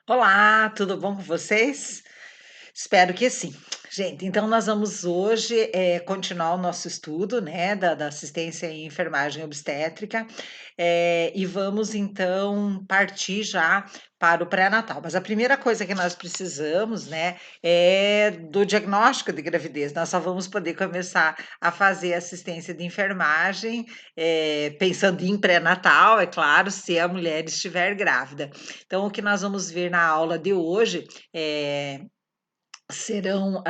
Olá, tudo bom com vocês? Espero que sim. Gente, então nós vamos hoje, continuar o nosso estudo, né, da assistência em enfermagem obstétrica, e vamos então partir já para o pré-natal. Mas a primeira coisa que nós precisamos, né, é do diagnóstico de gravidez. Nós só vamos poder começar a fazer assistência de enfermagem, pensando em pré-natal, é claro, se a mulher estiver grávida. Então o que nós vamos ver na aula de hoje, serão,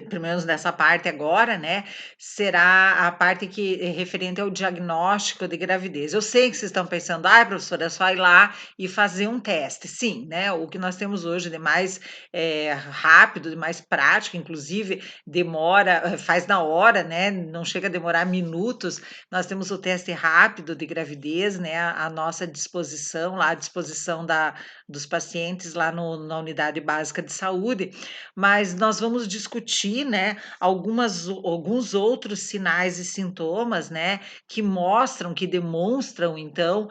pelo menos nessa parte agora, né, será a parte que é referente ao diagnóstico de gravidez. Eu sei que vocês estão pensando: "Ai, professora, é só ir lá e fazer um teste". Sim, né, o que nós temos hoje de mais, rápido, de mais prático, inclusive demora faz na hora, né, não chega a demorar minutos. Nós temos o teste rápido de gravidez, né, à nossa disposição, lá à disposição dos pacientes lá na unidade básica de saúde, mas nós vamos discutir, né, alguns outros sinais e sintomas, né, que mostram, que demonstram então,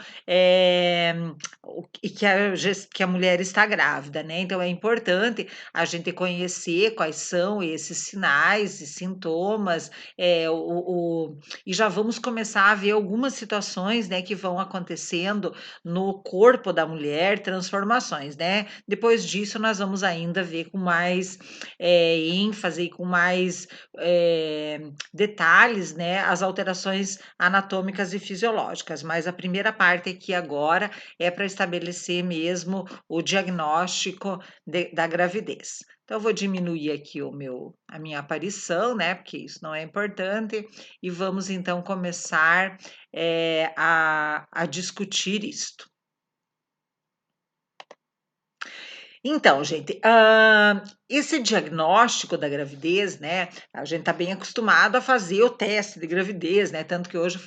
que a mulher está grávida, né. Então é importante a gente conhecer quais são esses sinais e sintomas, e já vamos começar a ver algumas situações, né, que vão acontecendo no corpo da mulher, transformações, né. Depois disso nós vamos ainda ver com mais ênfase e com mais, detalhes, né, as alterações anatômicas e fisiológicas, mas a primeira parte aqui agora é para estabelecer mesmo o diagnóstico da gravidez. Então eu vou diminuir aqui a minha aparição, né, porque isso não é importante, e vamos então começar, a discutir isto. Então, gente, esse diagnóstico da gravidez, né, a gente está bem acostumado a fazer o teste de gravidez, né, tanto que hoje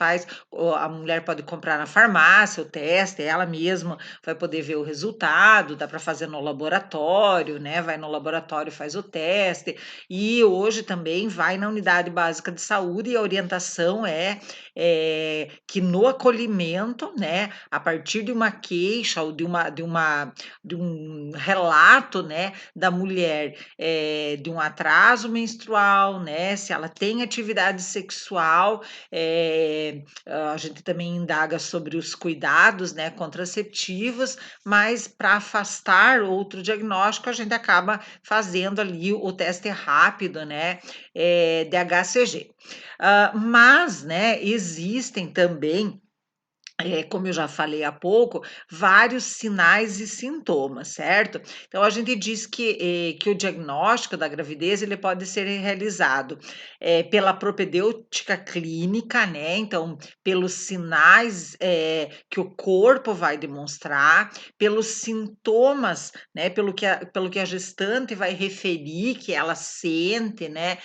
a mulher pode comprar na farmácia o teste, ela mesma vai poder ver o resultado, dá para fazer no laboratório, né, vai no laboratório, faz o teste, e hoje também vai na unidade básica de saúde e a orientação que no acolhimento, né, a partir de uma queixa ou de um relato, né, da mulher, de um atraso menstrual, né, se ela tem atividade sexual, a gente também indaga sobre os cuidados, né, contraceptivos, mas para afastar outro diagnóstico, a gente acaba fazendo ali o teste rápido, né, de HCG. Mas, né, existem também, como eu já falei há pouco, vários sinais e sintomas, certo? Então a gente diz que o diagnóstico da gravidez ele pode ser realizado pela propedêutica clínica, né? Então, pelos sinais que o corpo vai demonstrar, pelos sintomas, né? Pelo que a gestante vai referir, que ela sente, né?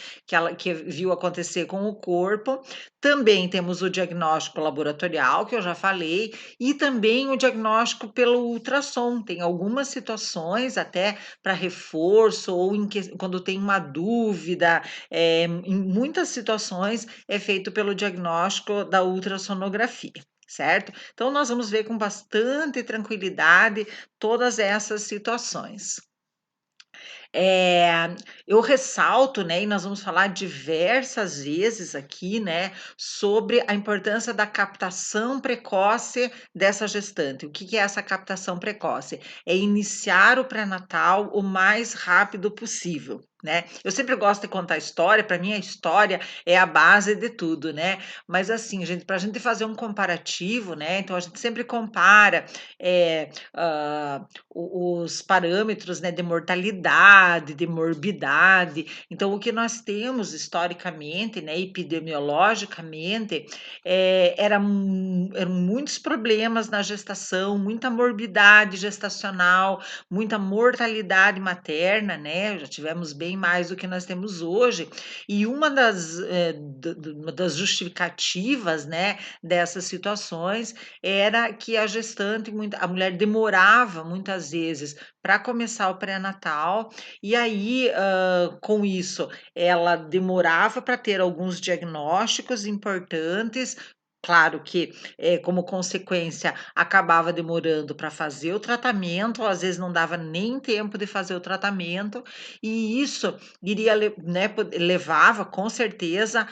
Que viu acontecer com o corpo. Também temos o diagnóstico laboratorial, que eu já falei, e também o diagnóstico pelo ultrassom. Tem algumas situações, até para reforço ou quando tem uma dúvida, em muitas situações é feito pelo diagnóstico da ultrassonografia, certo? Então, nós vamos ver com bastante tranquilidade todas essas situações. Eh, eu ressalto, né, e nós vamos falar diversas vezes aqui, né, sobre a importância da captação precoce dessa gestante. O que que é essa captação precoce? É iniciar o pré-natal o mais rápido possível, né. Eu sempre gosto de contar história, para mim a história é a base de tudo, né. Mas assim, gente, para a gente fazer um comparativo, né, então a gente sempre compara, os parâmetros, né, de mortalidade, de morbidade. Então, o que nós temos historicamente, né, epidemiologicamente, eram muitos problemas na gestação, muita morbidade gestacional, muita mortalidade materna, né? Já tivemos bem mais do que nós temos hoje. E uma das justificativas, né, dessas situações era que a mulher demorava muitas vezes para começar o pré-natal, e aí, com isso, ela demorava para ter alguns diagnósticos importantes, Claro que, como consequência, acabava demorando para fazer o tratamento, ou às vezes não dava nem tempo de fazer o tratamento, e isso iria levava com certeza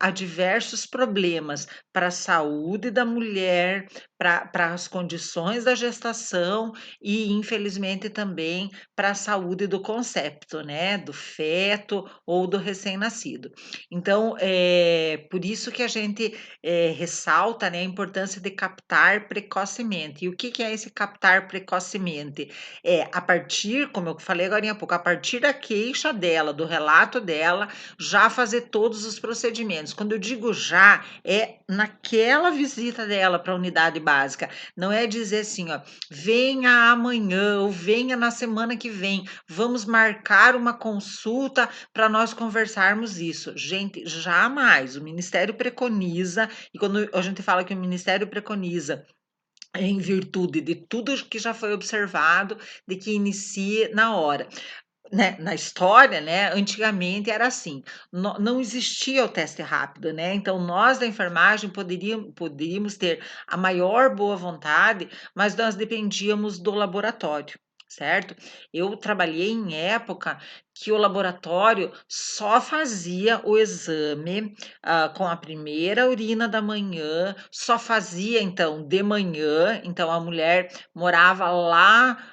a diversos problemas para a saúde da mulher, para as condições da gestação e infelizmente também para a saúde do concepto, né, do feto ou do recém-nascido. Então, por isso que a gente ressalta, né, a importância de captar precocemente. E o que que é esse captar precocemente? É a partir, como eu falei agorinha há pouco, a partir da queixa dela, do relato dela, já fazer todos os procedimentos. Quando eu digo já, é naquela visita dela para a unidade básica. Não é dizer assim, ó, venha amanhã ou venha na semana que vem, vamos marcar uma consulta para nós conversarmos isso. Gente, jamais. O Ministério preconiza e quando a gente fala que o Ministério preconiza em virtude de tudo que já foi observado, de que inicie na hora. Né, na história, né, antigamente era assim, não existia o teste rápido, né, então nós da enfermagem poderíamos ter a maior boa vontade, mas nós dependíamos do laboratório, certo? Eu trabalhei em época que o laboratório só fazia o exame, com a primeira urina da manhã, só fazia então de manhã, então a mulher morava lá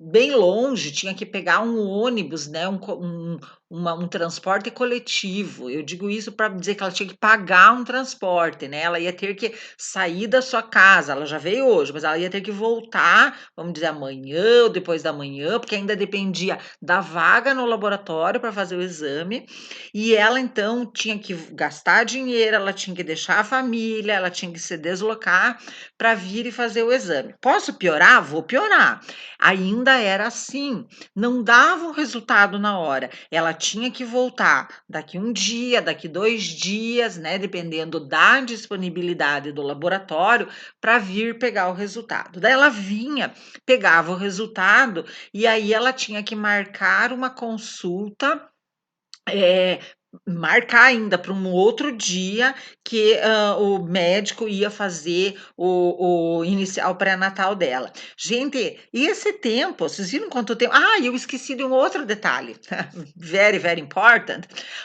bem longe, tinha que pegar um ônibus, né, um transporte coletivo. Eu digo isso para dizer que ela tinha que pagar um transporte, né, ela ia ter que sair da sua casa, ela já veio hoje, mas ela ia ter que voltar, vamos dizer, amanhã ou depois da manhã, porque ainda dependia da vaga no laboratório para fazer o exame, e ela então tinha que gastar dinheiro, ela tinha que deixar a família, ela tinha que se deslocar para vir e fazer o exame. Posso piorar? Vou piorar. Ainda era assim, não dava o resultado na hora, ela tinha que voltar daqui um dia, daqui 2 dias, né, dependendo da disponibilidade do laboratório, para vir pegar o resultado. Daí ela vinha, pegava o resultado, e aí ela tinha que marcar uma consulta, eh, marcar ainda para um outro dia que, o médico ia fazer o iniciar o pré-natal dela. Gente, e esse tempo, vocês viram quanto tempo eu esqueci de um outro detalhe, very, very important,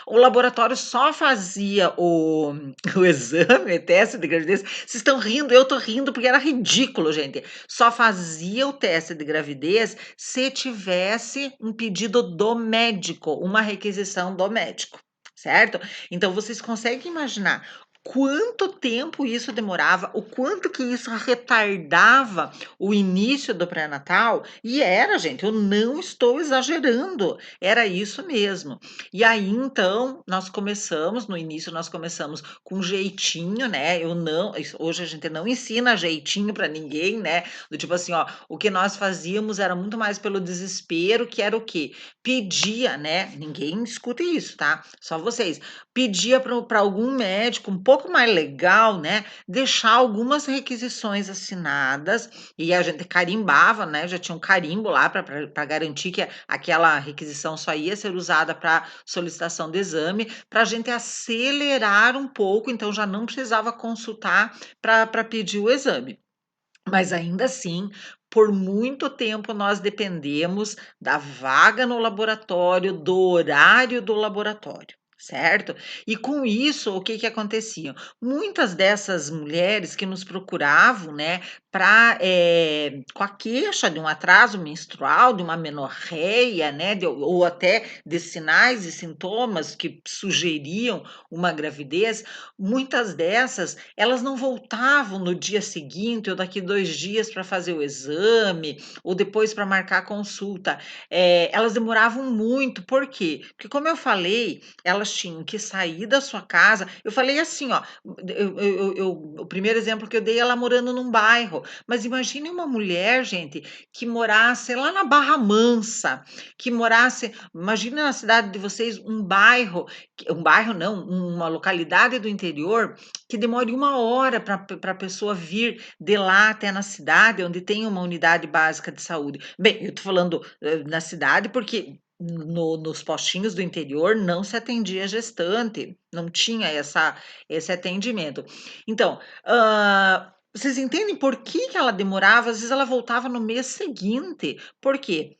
o laboratório só fazia o exame, o teste de gravidez vocês estão rindo, eu estou rindo porque era ridículo, gente. Só fazia o teste de gravidez se tivesse um pedido do médico, uma requisição do médico, certo? Então vocês conseguem imaginar quanto tempo isso demorava, o quanto que isso retardava o início do pré-natal, e era, gente, eu não estou exagerando, era isso mesmo. E aí então, nós começamos, no início nós começamos com jeitinho, né? Eu não, hoje a gente não ensina jeitinho para ninguém, né? Do tipo assim, ó, o que nós fazíamos era muito mais pelo desespero, que era o quê? Pedia, né? Ninguém escuta isso, tá? Só vocês. Pedia para algum médico um pouco mais legal, né? Deixar algumas requisições assinadas e a gente carimbava, né? Já tinha um carimbo lá para garantir que aquela requisição só ia ser usada para solicitação de exame, para a gente acelerar um pouco, então já não precisava consultar para pedir o exame. Mas ainda assim, por muito tempo nós dependemos da vaga no laboratório, do horário do laboratório, certo? E com isso, o que que acontecia? Muitas dessas mulheres que nos procuravam, né, com a queixa de um atraso menstrual, de uma menorreia, né, ou até de sinais e sintomas que sugeriam uma gravidez, muitas dessas elas não voltavam no dia seguinte ou daqui 2 dias para fazer o exame, ou depois para marcar a consulta. Elas demoravam muito, por quê? Porque como eu falei, elas tinham que sair da sua casa eu falei assim, ó, o primeiro exemplo que eu dei, ela morando num bairro, mas imagine uma mulher, gente, que morasse lá na Barra Mansa, que morasse imagine na cidade de vocês um bairro não, uma localidade do interior que demore 1 hora para a pessoa vir de lá até na cidade, onde tem uma unidade básica de saúde. Bem, eu estou falando, na cidade, porque nos postinhos do interior não se atendia gestante, não tinha esse atendimento. Então, vocês entendem por que que ela demorava? Às vezes ela voltava no mês seguinte. Por quê?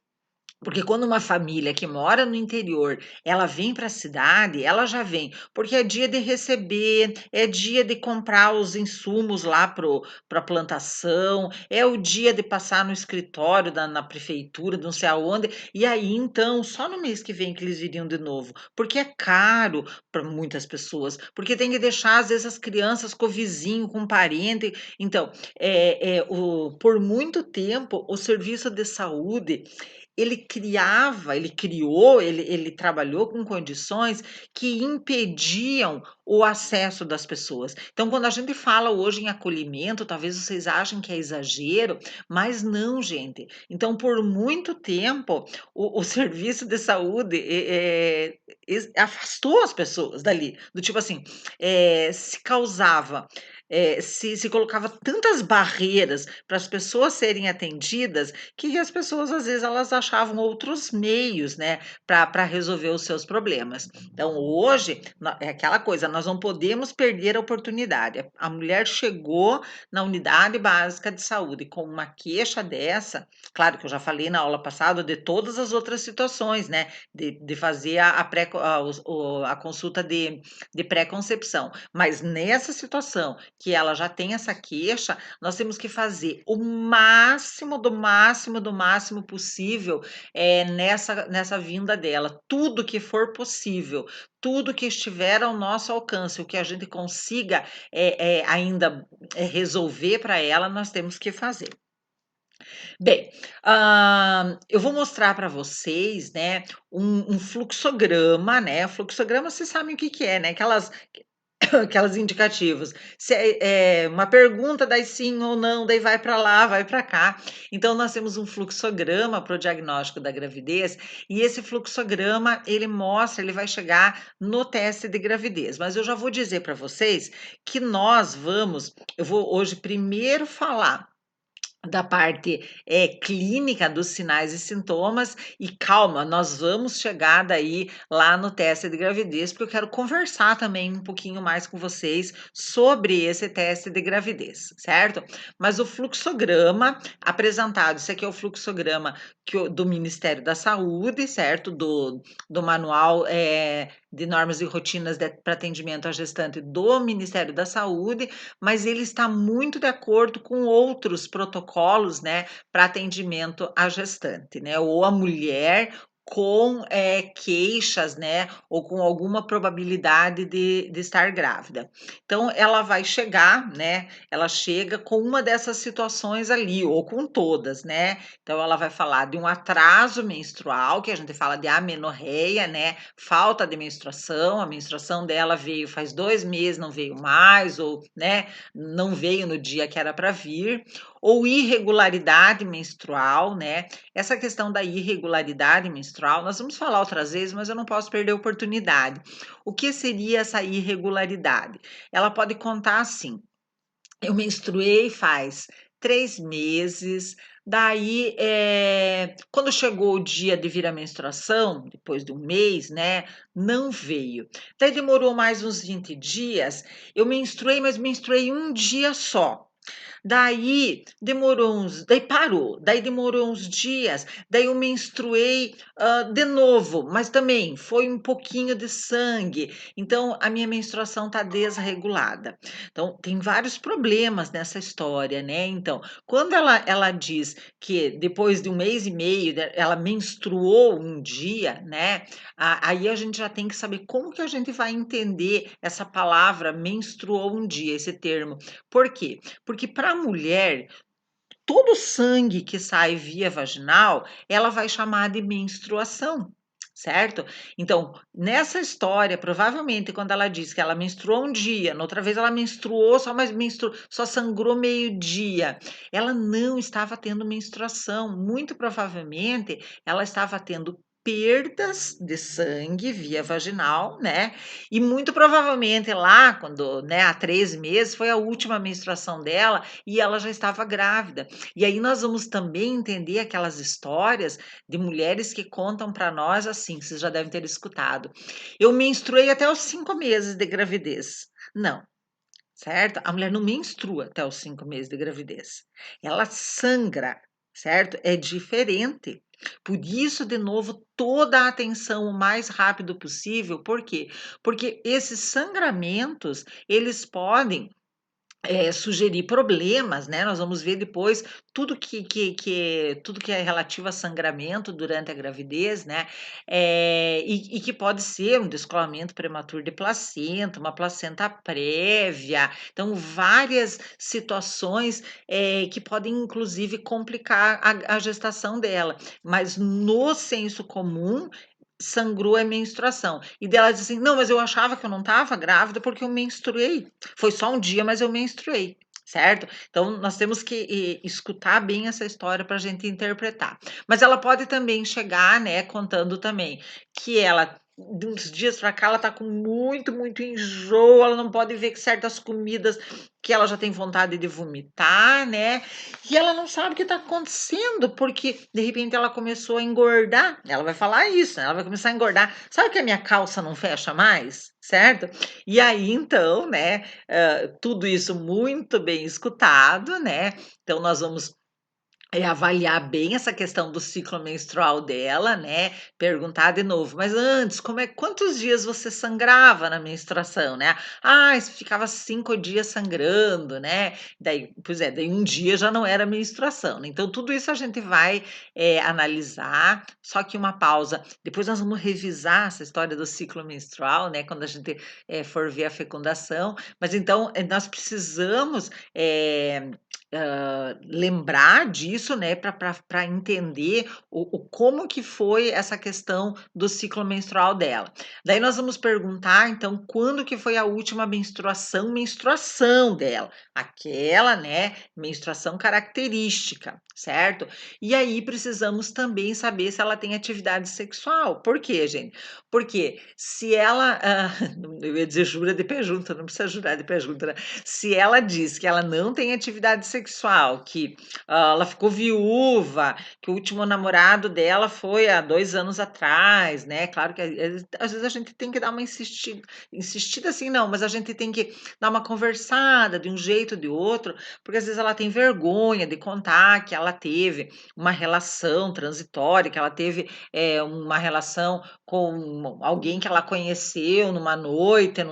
Porque quando uma família que mora no interior, ela vem para a cidade, ela já vem, porque é dia de receber, é dia de comprar os insumos lá para a plantação, é o dia de passar no escritório na prefeitura, não sei aonde, e aí então, só no mês que vem que eles viriam de novo, porque é caro para muitas pessoas, porque tem que deixar às vezes as crianças com o vizinho, com o parente. Então, por muito tempo o serviço de saúde ele criou, ele trabalhou com condições que impediam o acesso das pessoas. Então, quando a gente fala hoje em acolhimento, talvez vocês achem que é exagero, mas não, gente. Então, por muito tempo, o serviço de saúde afastou as pessoas dali. Do tipo assim, se causava, se colocava tantas barreiras para as pessoas serem atendidas que as pessoas às vezes elas achavam outros meios, né, para resolver os seus problemas. Então hoje, é aquela coisa, nós não podemos perder a oportunidade. A mulher chegou na unidade básica de saúde com uma queixa dessa, claro que eu já falei na aula passada de todas as outras situações, né, de fazer a consulta de pré-concepção, mas nessa situação que ela já tem essa queixa, nós temos que fazer o máximo, do máximo, do máximo possível, nessa vinda dela. Tudo que for possível, tudo que estiver ao nosso alcance, o que a gente consiga, ainda, resolver para ela, nós temos que fazer. Bem, eu vou mostrar para vocês, né, um fluxograma, né, fluxograma vocês sabem o que que é, né, aquelas indicativos. Se uma pergunta, daí sim ou não, daí vai para lá, vai para cá. Então nós temos um fluxograma para o diagnóstico da gravidez, e esse fluxograma ele vai chegar no teste de gravidez. Mas eu já vou dizer para vocês que eu vou hoje primeiro falar da parte, clínica dos sinais e sintomas, e calma, nós vamos chegar daí lá no teste de gravidez, porque eu quero conversar também um pouquinho mais com vocês sobre esse teste de gravidez, certo? Mas o fluxograma apresentado, isso aqui é o fluxograma do Ministério da Saúde, certo? Do manual, de normas e rotinas para atendimento à gestante do Ministério da Saúde, mas ele está muito de acordo com outros protocolos, né, para atendimento à gestante, né, ou a mulher com, queixas, né, ou com alguma probabilidade de estar grávida. Então ela vai chegar, né, ela chega com uma dessas situações ali, ou com todas, né. Então ela vai falar de um atraso menstrual, que a gente fala de amenorreia, né, falta de menstruação, a menstruação dela veio faz 2 meses, não veio mais, ou, né, não veio no dia que era para vir, ou irregularidade menstrual, né? Essa questão da irregularidade menstrual, nós vamos falar outras vezes, mas eu não posso perder a oportunidade. O que seria essa irregularidade? Ela pode contar assim: eu menstruei faz 3 meses, daí, quando chegou o dia de vir a menstruação, depois de 1 mês, né, não veio. Daí demorou mais uns 20 dias, eu menstruei, mas menstruei um dia só. Daí parou, daí demorou uns dias, daí eu menstruei, de novo, mas também foi um pouquinho de sangue, então a minha menstruação está desregulada. Então tem vários problemas nessa história, né, então, quando ela diz que depois de 1 mês e meio, ela menstruou um dia, né, aí a gente já tem que saber como que a gente vai entender essa palavra menstruou um dia, esse termo. Por quê? Porque para a mulher, todo o sangue que sai via vaginal, ela vai chamar de menstruação, certo? Então, nessa história, provavelmente, quando ela diz que ela menstruou um dia, na outra vez ela menstruou só, mas só sangrou meio-dia, ela não estava tendo menstruação. Muito provavelmente, ela estava tendo perdas de sangue via vaginal, né, e muito provavelmente lá quando, né, há 3 meses foi a última menstruação dela e ela já estava grávida. E aí nós vamos também entender aquelas histórias de mulheres que contam para nós assim, vocês já devem ter escutado: "Eu menstruei até os 5 meses de gravidez". Não, certo? A mulher não menstrua até os 5 meses de gravidez. Ela sangra, certo? É diferente. Por isso, de novo, toda a atenção o mais rápido possível. Por quê? Porque esses sangramentos, eles podem sugerir problemas, né, nós vamos ver depois tudo que é relativo a sangramento durante a gravidez, né, e que pode ser um descolamento prematuro de placenta, uma placenta prévia, então várias situações, que podem inclusive complicar a gestação dela, mas no senso comum, sangrou é menstruação. E daí ela diz assim: "Não, mas eu achava que eu não estava grávida porque eu menstruei". Foi só um dia, mas eu menstruei, certo? Então nós temos que escutar bem essa história para a gente interpretar. Mas ela pode também chegar, né, contando também que ela de uns dias para cá ela tá com muito enjoo, ela não pode ver que certas comidas que ela já tem vontade de vomitar, né, e ela não sabe o que está acontecendo, porque de repente ela começou a engordar, ela vai falar isso, né, ela vai começar a engordar. Sabe que a minha calça não fecha mais, certo? E aí então, né, tudo isso muito bem escutado, né, então nós vamos avaliar bem essa questão do ciclo menstrual dela, né, perguntar de novo: "Mas antes, como é quantos dias você sangrava na menstruação, né?". "Ah, ficava 5 dias sangrando", né. Daí pois é, daí um dia já não era menstruação, né. Então tudo isso a gente vai, analisar, só que uma pausa, depois nós vamos revisar essa história do ciclo menstrual, né, quando a gente, for ver a fecundação, mas então, nós precisamos, lembrar disso, né, para entender o como que foi essa questão do ciclo menstrual dela. Daí nós vamos perguntar, então, quando que foi a última menstruação dela, aquela, né, menstruação característica, certo? E aí precisamos também saber se ela tem atividade sexual. Por quê, gente? Porque se ela, eu ia dizer jura de pé junto, não precisa jurar de pé junto, né? Se ela diz que ela não tem atividade sexual, que, ela ficou viúva, que o último namorado dela foi há 2 anos atrás, né, claro que às vezes a gente tem que dar uma insistida assim não, mas a gente tem que dar uma conversada de um jeito ou de outro, porque às vezes ela tem vergonha de contar que ela teve uma relação transitória, que ela teve, uma relação com alguém que ela conheceu numa noite,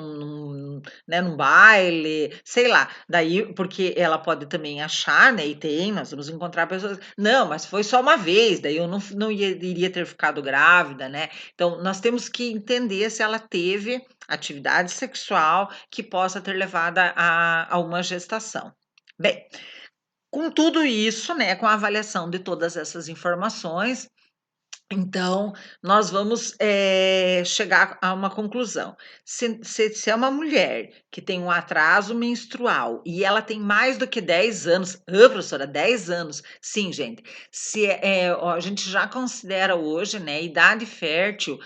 né, num baile, sei lá. Daí porque ela pode também achar, né, e tem, nós vamos encontrar pessoas: "Não, mas foi só uma vez, daí eu não iria ter ficado grávida", né. Então nós temos que entender se ela teve atividade sexual que possa ter levado a uma gestação. Bem, com tudo isso, né, com a avaliação de todas essas informações, então, nós vamos, chegar a uma conclusão. Se é uma mulher que tem um atraso menstrual e ela tem mais do que 10 anos, professora, 10 anos. Sim, gente, se ó, a gente já considera hoje, né, idade fértil,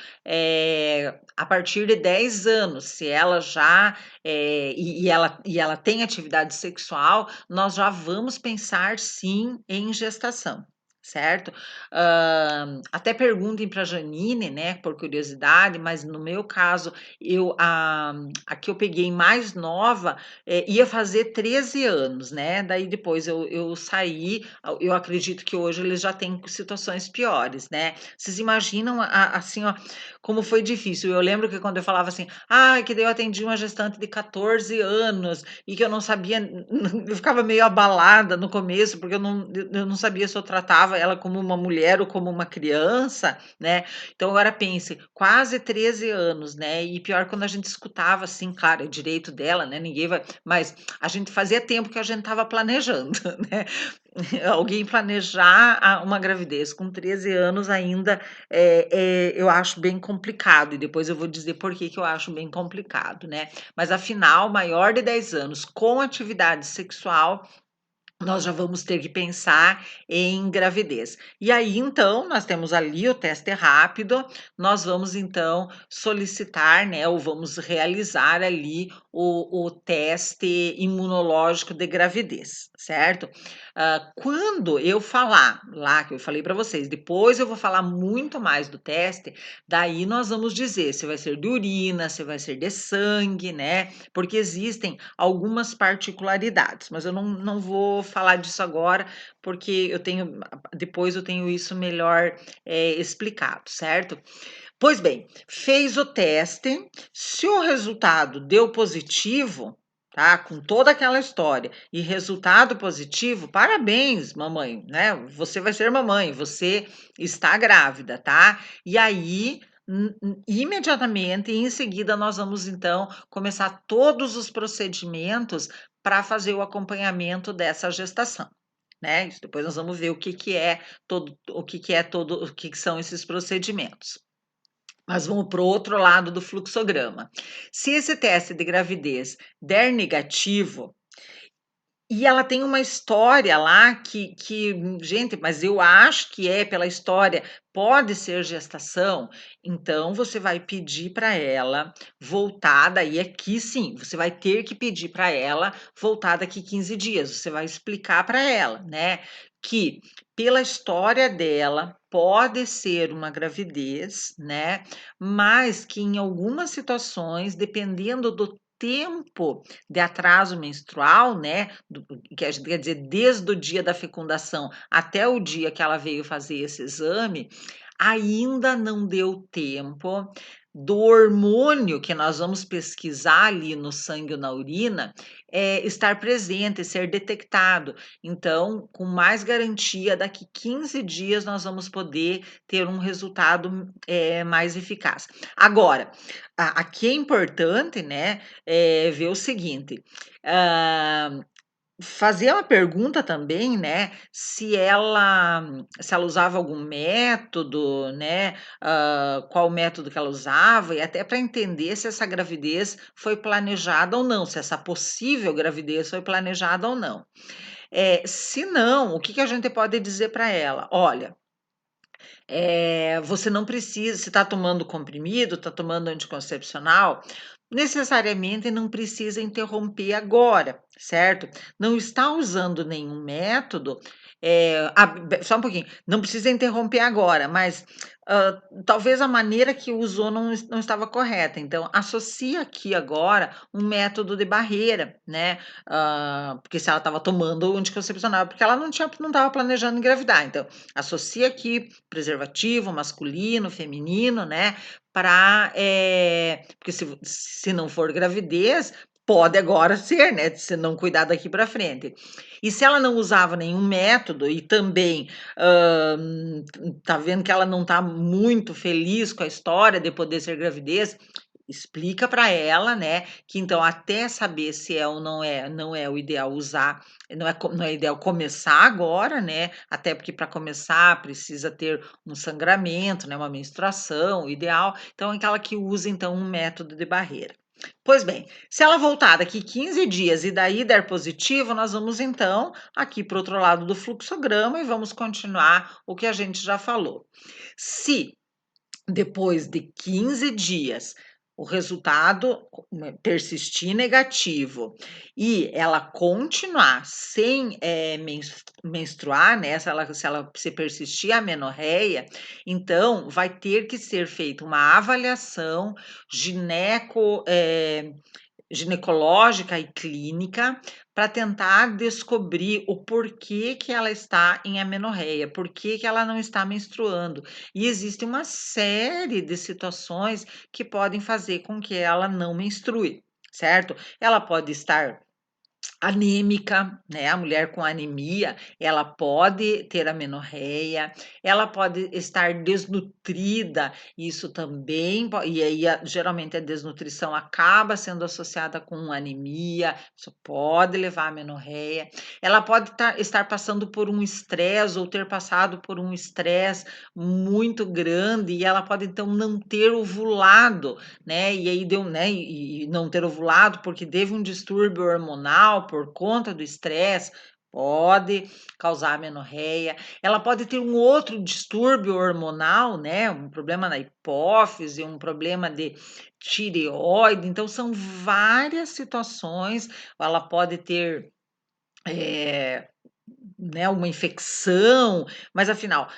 a partir de 10 anos, se ela já, e ela tem atividade sexual, nós já vamos pensar sim em gestação, certo? Até perguntem para a Janine, né, por curiosidade, mas no meu caso, a que eu peguei mais nova, ia fazer 13 anos, né, daí depois eu saí, eu acredito que hoje eles já têm situações piores, né. Vocês imaginam assim, ó, como foi difícil. Eu lembro que quando eu falava assim: "Ai, que daí eu atendi uma gestante de 14 anos e que eu não sabia", eu ficava meio abalada no começo, porque eu não sabia se eu tratava ela como uma mulher ou como uma criança, né. Então agora pense, quase 13 anos, né, e pior quando a gente escutava, assim, claro, é direito dela, né, ninguém vai, mas a gente fazia tempo que a gente estava planejando, né. Alguém planejar uma gravidez com 13 anos ainda, eu acho bem complicado, e depois eu vou dizer por que que eu acho bem complicado, né. Mas afinal, maior de 10 anos com atividade sexual nós já vamos ter que pensar em gravidez. E aí, então, nós temos ali o teste rápido, nós vamos então solicitar, né, ou vamos realizar ali o teste imunológico de gravidez, certo? Quando eu falar lá, que eu falei para vocês, depois eu vou falar muito mais do teste, daí nós vamos dizer se vai ser de urina, se vai ser de sangue, né? Porque existem algumas particularidades, mas eu não vou falar disso agora, porque depois eu tenho isso melhor explicado, certo? Pois bem, fez o teste, se o resultado deu positivo, tá? Com toda aquela história e resultado positivo, parabéns, mamãe, né? Você vai ser mamãe, você está grávida, tá? E aí, imediatamente, em seguida, nós vamos então começar todos os procedimentos para fazer o acompanhamento dessa gestação. Né? Isso depois nós vamos ver o que são esses procedimentos. Mas vamos para o outro lado do fluxograma. Se esse teste de gravidez der negativo, e ela tem uma história lá gente, mas eu acho que é pela história, pode ser gestação, então você vai pedir para ela voltar, daí aqui sim, você vai ter que pedir para ela voltar daqui 15 dias, você vai explicar para ela, né, que pela história dela pode ser uma gravidez, né, mas que em algumas situações, dependendo do tempo de atraso menstrual, né, quer dizer, desde o dia da fecundação até o dia que ela veio fazer esse exame, ainda não deu tempo do hormônio que nós vamos pesquisar ali no sangue ou na urina, estar presente, ser detectado. Então, com mais garantia, daqui 15 dias nós vamos poder ter um resultado, mais eficaz. Agora, aqui é importante, né, ver o seguinte, hã, fazer uma pergunta também, né, se ela usava algum método, né, qual método que ela usava, e até para entender se essa gravidez foi planejada ou não, se essa possível gravidez foi planejada ou não. Se não, o que que a gente pode dizer para ela? "Olha, você não precisa, você está tomando comprimido, está tomando anticoncepcional, necessariamente não precisa interromper agora, certo? Não está usando nenhum método, só um pouquinho, não precisa interromper agora, mas talvez a maneira que usou não estava correta. Então, associa aqui agora um método de barreira, né? Porque se ela estava tomando o anticoncepcional, porque ela não estava planejando engravidar. Então, associa aqui preservativo masculino, feminino, né, porque se não for gravidez, pode agora ser, né, se não cuidar daqui para frente. E se ela não usava nenhum método e também, hã, tá vendo que ela não está muito feliz com a história de poder ser gravidez, explica para ela, né, que então até saber se é ou não é o ideal usar, não é ideal começar agora, né, até porque para começar precisa ter um sangramento, né, uma menstruação, o ideal, então é aquela que usa então um método de barreira. Pois bem, se ela voltar daqui 15 dias e daí der positivo, nós vamos então aqui para o outro lado do fluxograma e vamos continuar o que a gente já falou. Se depois de 15 dias, o resultado persistir negativo e ela continuar sem, menstruar, né, se persistir a amenorreia, então vai ter que ser feita uma avaliação ginecológica e clínica para tentar descobrir o porquê que ela está em amenorreia, por que ela não está menstruando. E existe uma série de situações que podem fazer com que ela não menstrue, certo? Ela pode estar anêmica, né, a mulher com anemia, ela pode ter amenorreia, ela pode estar desnutrida, isso também e aí geralmente a desnutrição acaba sendo associada com anemia, isso pode levar à amenorreia. Ela pode estar passando por um estresse ou ter passado por um estresse muito grande e ela pode então não ter ovulado, né, e aí deu, né, e não ter ovulado porque teve um distúrbio hormonal por conta do estresse, pode causar amenorreia, ela pode ter um outro distúrbio hormonal, né, um problema na hipófise, um problema de tireoide, então são várias situações, ela pode ter, eh, né, uma infecção, mas afinal,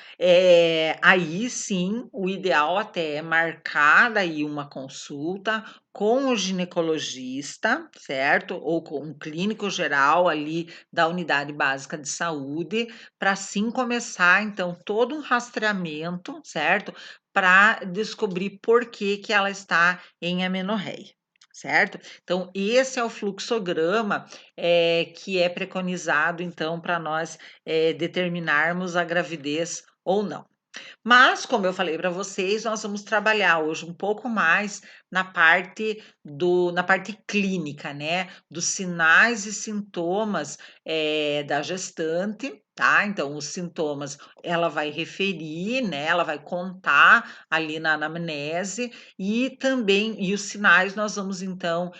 aí sim, o ideal até é marcar daí uma consulta com o ginecologista, certo? Ou com um clínico geral ali da unidade básica de saúde, para assim começar então todo um rastreamento, certo? Para descobrir por que que ela está em amenorreia, certo? Então esse é o fluxograma que é preconizado, então, para nós, determinarmos a gravidez ou não. Mas, como eu falei para vocês, nós vamos trabalhar hoje um pouco mais na parte clínica, né, dos sinais e sintomas, da gestante, tá. Então os sintomas ela vai referir, né, ela vai contar ali na anamnese e também os sinais nós vamos então,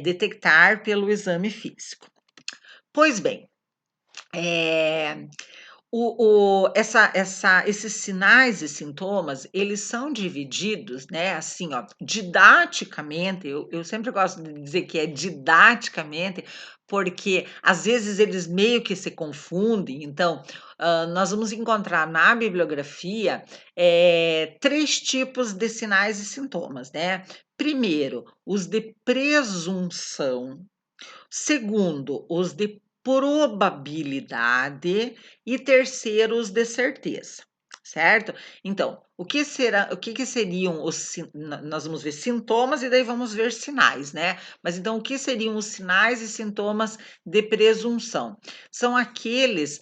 detectar pelo exame físico. Pois bem, eh esses sinais e sintomas, eles são divididos, né, assim, ó, didaticamente, eu sempre gosto de dizer que é didaticamente, porque às vezes eles meio que se confundem, então, nós vamos encontrar na bibliografia, 3 tipos de sinais e sintomas, né. Primeiro, os de presunção. Segundo, os de probabilidade e terceiro, os de certeza, certo? Então, o que que seriam os sin nó nós vamos ver sintomas e daí vamos ver sinais, né. Mas então o que seriam os sinais e sintomas de presunção? São aqueles,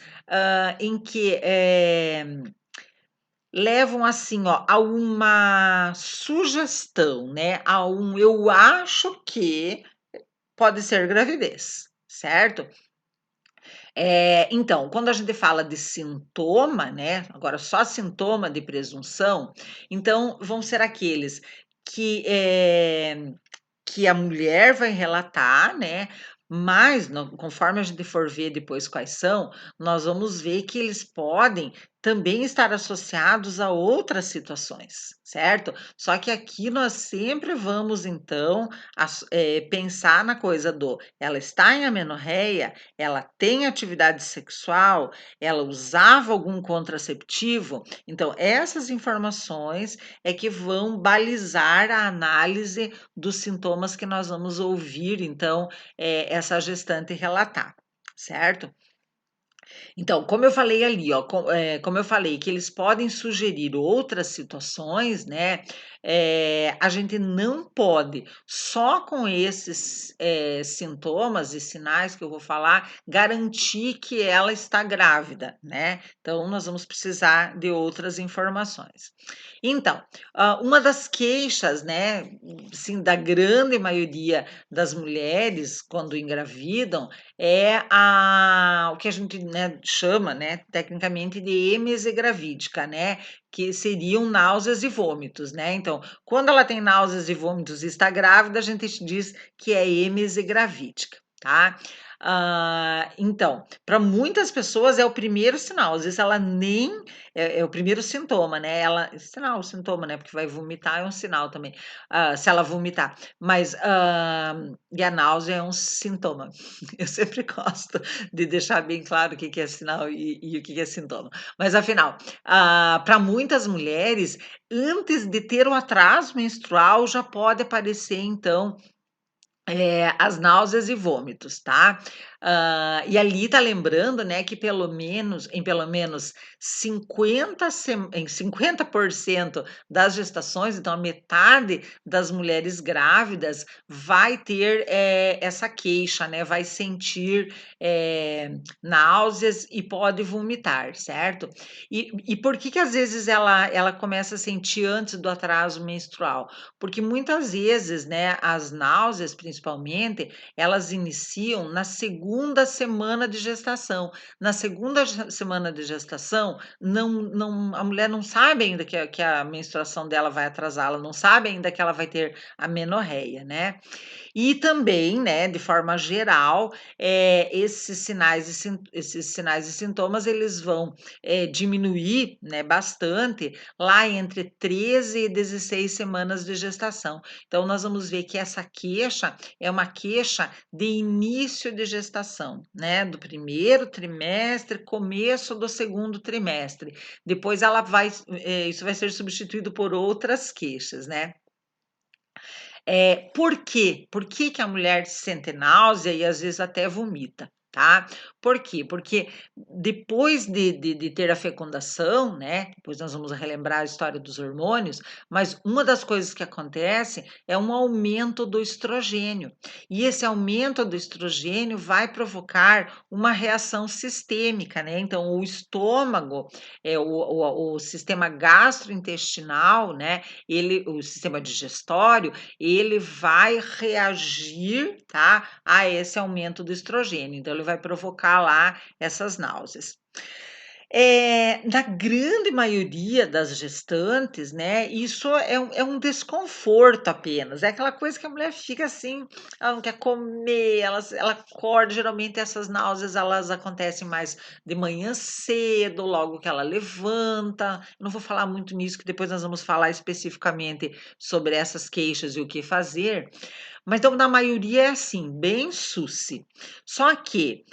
em que, levam assim, ó, a uma sugestão, né, a um "eu acho que" pode ser gravidez, certo? Então, quando a gente fala de sintoma, né, agora só sintoma de presunção, então vão ser aqueles que, que a mulher vai relatar, né, mas não conforme a gente for ver depois quais são, nós vamos ver que eles podem também estar associados a outras situações, certo? Só que aqui nós sempre vamos então pensar na coisa do ela está em amenorreia, ela tem atividade sexual, ela usava algum contraceptivo, então essas informações é que vão balizar a análise dos sintomas que nós vamos ouvir, então, essa gestante relatar, certo? Então, como eu falei ali, ó, como eu falei que eles podem sugerir outras situações, né, a gente não pode, só com esses, sintomas e sinais que eu vou falar, garantir que ela está grávida, né. Então nós vamos precisar de outras informações. Então, uma das queixas, né, sim, da grande maioria das mulheres quando engravidam, é a o que a gente, né, chama, né, tecnicamente de êmese gravídica, né, que seriam náuseas e vômitos, né. Então, quando ela tem náuseas e vômitos e está grávida, a gente diz que é êmese gravídica, tá. Então, para muitas pessoas é o primeiro sinal, às vezes ela nem é o primeiro sintoma, né, ela sinal, sintoma, né, porque vai vomitar é um sinal também, se ela vomitar, mas, e a náusea é um sintoma. Eu sempre gosto de deixar bem claro o que que é sinal e o que que é sintoma. Mas afinal, para muitas mulheres, antes de ter o atraso menstrual, já pode aparecer então as náuseas e vômitos, tá. E ali tá lembrando, né, que pelo menos 50% das gestações, então a metade das mulheres grávidas vai ter, essa queixa, né, vai sentir, náuseas e pode vomitar, certo. E por que que às vezes ela começa a sentir antes do atraso menstrual? Porque muitas vezes, né, as náuseas, principalmente, elas iniciam na segunda semana de gestação. Na segunda semana de gestação, a mulher não sabe ainda que a menstruação dela vai atrasar, ela não sabe ainda que ela vai ter a menorreia, né. E também, né, de forma geral, esses sinais e sintomas, eles vão, diminuir, né, bastante lá entre 13 e 16 semanas de gestação. Então nós vamos ver que essa queixa é uma queixa de início de gestação, né, do primeiro trimestre, começo do segundo trimestre. Depois ela vai isso vai ser substituído por outras queixas, né. Por quê? Por que que a mulher sente náusea e às vezes até vomita, tá? Por quê? Porque depois de ter a fecundação, né, depois nós vamos relembrar a história dos hormônios, mas uma das coisas que acontece é um aumento do estrogênio. E esse aumento do estrogênio vai provocar uma reação sistêmica, né? Então o estômago, o sistema gastrointestinal, né, o sistema digestório, ele vai reagir, tá, a esse aumento do estrogênio, então ele vai provocar lá essas náuseas. Na grande maioria das gestantes, né, isso é um desconforto apenas, é aquela coisa que a mulher fica assim, ela não quer comer, ela acorda, geralmente essas náuseas elas acontecem mais de manhã cedo, logo que ela levanta, não vou falar muito nisso que depois nós vamos falar especificamente sobre essas queixas e o que fazer, mas então na maioria é assim, bem susse. Só que,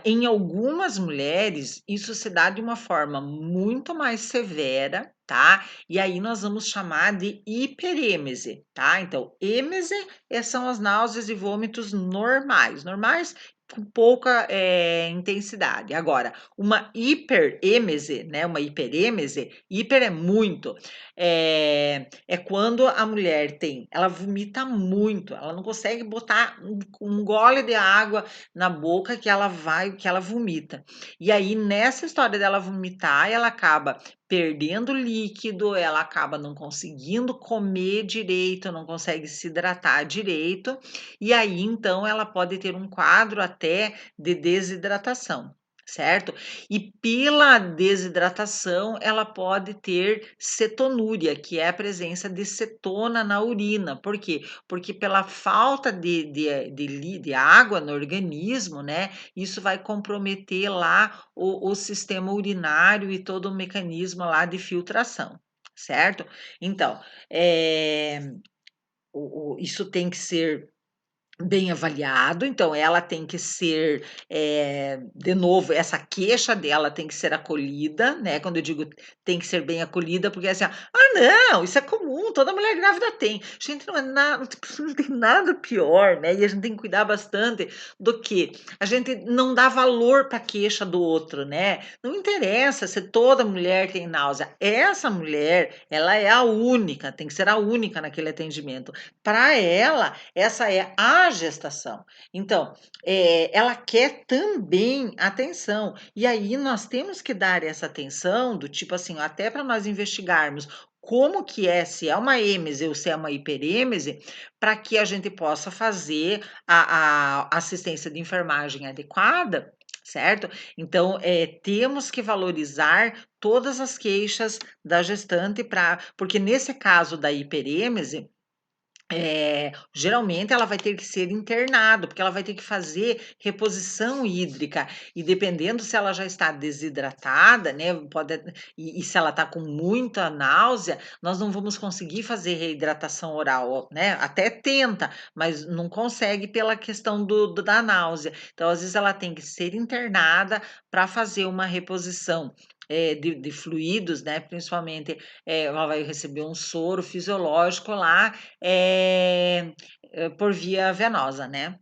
em algumas mulheres, isso se dá de uma forma muito mais severa, tá, e aí nós vamos chamar de hiperêmese, tá. Então, êmese, são as náuseas e vômitos normais, normais com pouca, intensidade. Agora, uma hiperêmese, né, uma hiperêmese, hiper é muito, é quando a mulher ela vomita muito, ela não consegue botar um gole de água na boca que ela vomita. E aí, nessa história dela vomitar, ela acaba perdendo líquido, ela acaba não conseguindo comer direito, não consegue se hidratar direito, e aí então ela pode ter um quadro até de desidratação, certo? E pela desidratação, ela pode ter cetonúria, que é a presença de cetona na urina. Por quê? Porque pela falta de água no organismo, né, isso vai comprometer lá o sistema urinário e todo o mecanismo lá de filtração, certo? Então, isso tem que ser bem avaliado, então ela tem que ser, de novo, essa queixa dela tem que ser acolhida, né, quando eu digo tem que ser bem acolhida, porque assim: "Ah não, isso é comum, toda mulher grávida tem". Gente, não é nada não tem nada pior, né, e a gente tem que cuidar bastante do que a gente não dá valor para a queixa do outro, né. Não interessa se toda mulher tem náusea, essa mulher, ela é a única, tem que ser a única naquele atendimento. Para ela, essa é a gestação. Então, ela quer também atenção. E aí nós temos que dar essa atenção do tipo assim, até para nós investigarmos como que é, se é uma êmese ou se é uma hiperêmese, para que a gente possa fazer a assistência de enfermagem adequada, certo? Então, temos que valorizar todas as queixas da gestante porque nesse caso da hiperêmese, geralmente ela vai ter que ser internado, porque ela vai ter que fazer reposição hídrica, e dependendo se ela já está desidratada, né, e se ela está com muita náusea, nós não vamos conseguir fazer reidratação oral, né, até tenta, mas não consegue pela questão da náusea. Então, às vezes, ela tem que ser internada para fazer uma reposição, de fluidos, né, principalmente, ela vai receber um soro fisiológico lá, por via venosa, né.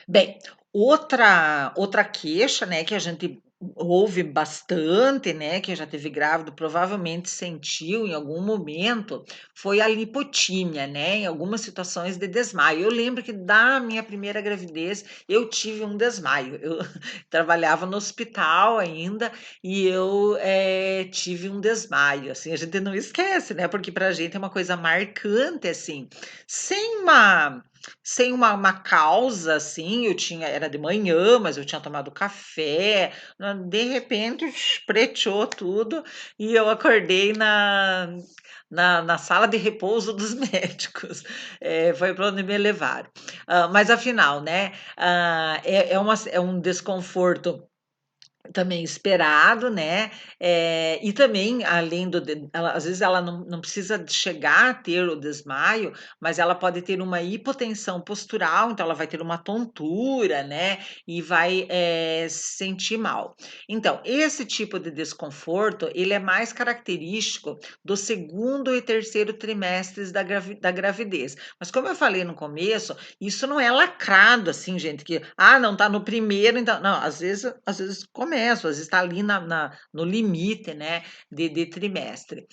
Bem, outra queixa, né, que a gente ouve bastante, né, quem já teve grávido provavelmente sentiu em algum momento, foi a lipotímia, né, em algumas situações de desmaio. Eu lembro que da minha primeira gravidez, eu tive um desmaio. Eu trabalhava no hospital ainda, e eu, tive um desmaio, assim, a gente não esquece, né, porque pra gente é uma coisa marcante, assim, sem uma sem uma causa, assim, era de manhã, mas eu tinha tomado café, de repente preteou tudo e eu acordei na sala de repouso dos médicos, foi para onde me levaram. Mas afinal, né, é um desconforto também esperado, né, e também além do de ela às vezes ela não precisa de chegar a ter o desmaio, mas ela pode ter uma hipotensão postural, então ela vai ter uma tontura, né, e vai, se sentir mal. Então, esse tipo de desconforto, ele é mais característico do segundo e terceiro trimestres da gravidez. Mas como eu falei no começo, isso não é lacrado, assim, gente, que, não tá no primeiro, então não, às vezes começa, às vezes está ali no limite, né, de trimestre.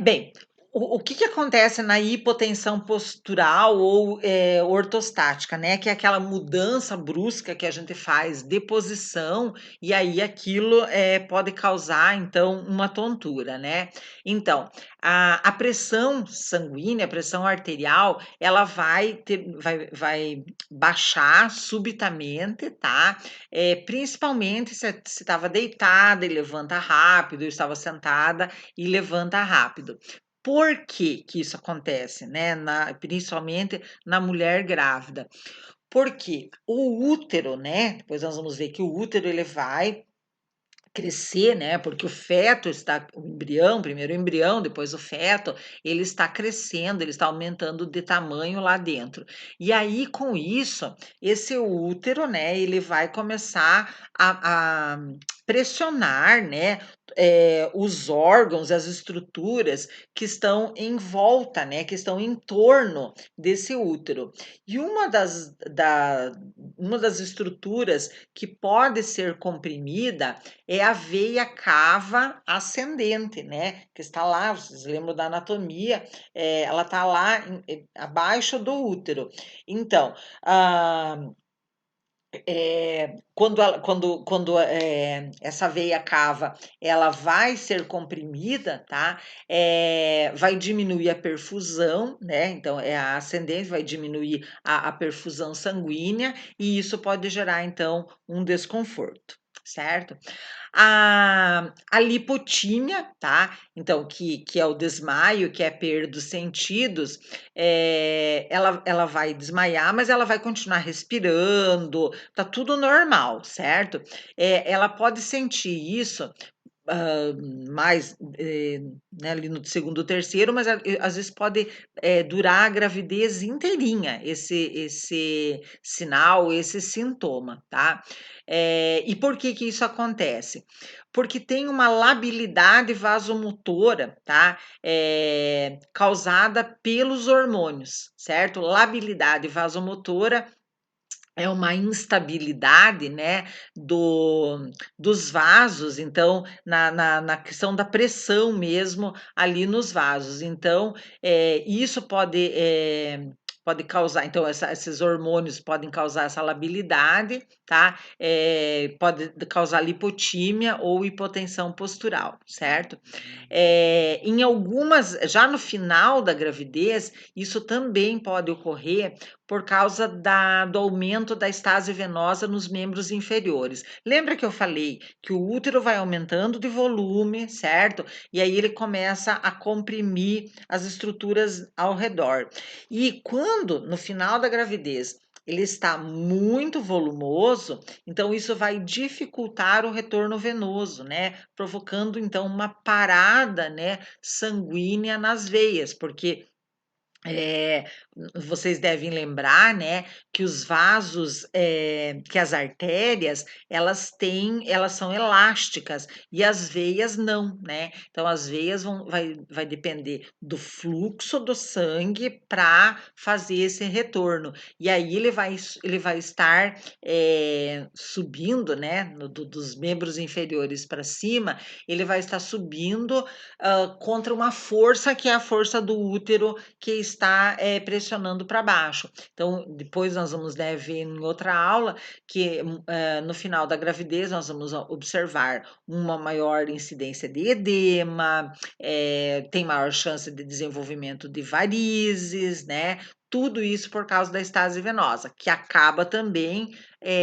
Bem, o que que acontece na hipotensão postural ou, ortostática, né, que é aquela mudança brusca que a gente faz de posição, e aí aquilo, pode causar, então, uma tontura, né. Então, a pressão sanguínea, a pressão arterial, ela vai baixar subitamente, tá, principalmente se estava deitada e levanta rápido, estava sentada e levanta rápido. Por que que isso acontece, né, principalmente na mulher grávida? Porque o útero, né, depois nós vamos ver que o útero ele vai crescer, né, porque o embrião, primeiro o embrião, depois o feto, ele está crescendo, ele está aumentando de tamanho lá dentro. E aí, com isso, esse útero, né, ele vai começar a pressionar, né, os órgãos, as estruturas que estão em volta, né, que estão em torno desse útero. E uma das estruturas que pode ser comprimida é a veia cava ascendente, né, que está lá, vocês lembram da anatomia, ela está lá abaixo do útero. Então, ah, essa veia cava, ela vai ser comprimida, tá, vai diminuir a perfusão, né, então é a ascendente, vai diminuir a perfusão sanguínea, e isso pode gerar, então, um desconforto, certo? A lipotímia, tá? Então, que é o desmaio, que é a perda dos sentidos, ela vai desmaiar, mas ela vai continuar respirando, tá tudo normal, certo? Ela pode sentir isso hã, mais, né, ali no segundo, terceiro, mas às vezes pode, durar a gravidez inteirinha, esse sinal, esse sintoma, tá. E por que que isso acontece? Porque tem uma labilidade vasomotora, tá, causada pelos hormônios, certo. Labilidade vasomotora é uma instabilidade, né, dos vasos, então, na questão da pressão mesmo ali nos vasos. Então, isso pode causar então esses hormônios podem causar essa labilidade, tá, pode causar lipotímia ou hipotensão postural, certo? Em algumas já no final da gravidez, isso também pode ocorrer por causa do aumento da estase venosa nos membros inferiores. Lembra que eu falei que o útero vai aumentando de volume, certo? E aí ele começa a comprimir as estruturas ao redor. E quando, no final da gravidez, ele está muito volumoso, então isso vai dificultar o retorno venoso, né? Provocando então uma parada, né, sanguínea nas veias, porque eh, vocês devem lembrar, né, que os vasos, que as artérias, elas são elásticas e as veias não, né. Então as veias vai depender do fluxo do sangue para fazer esse retorno. E aí ele vai estar, subindo, né, dos membros inferiores para cima, ele vai estar subindo, contra uma força que é a força do útero que está, pressionando para baixo. Então, depois nós vamos, né, ver em outra aula que, no final da gravidez nós vamos observar uma maior incidência de edema, tem maior chance de desenvolvimento de varizes, né, Tudo isso por causa da estase venosa, que acaba também,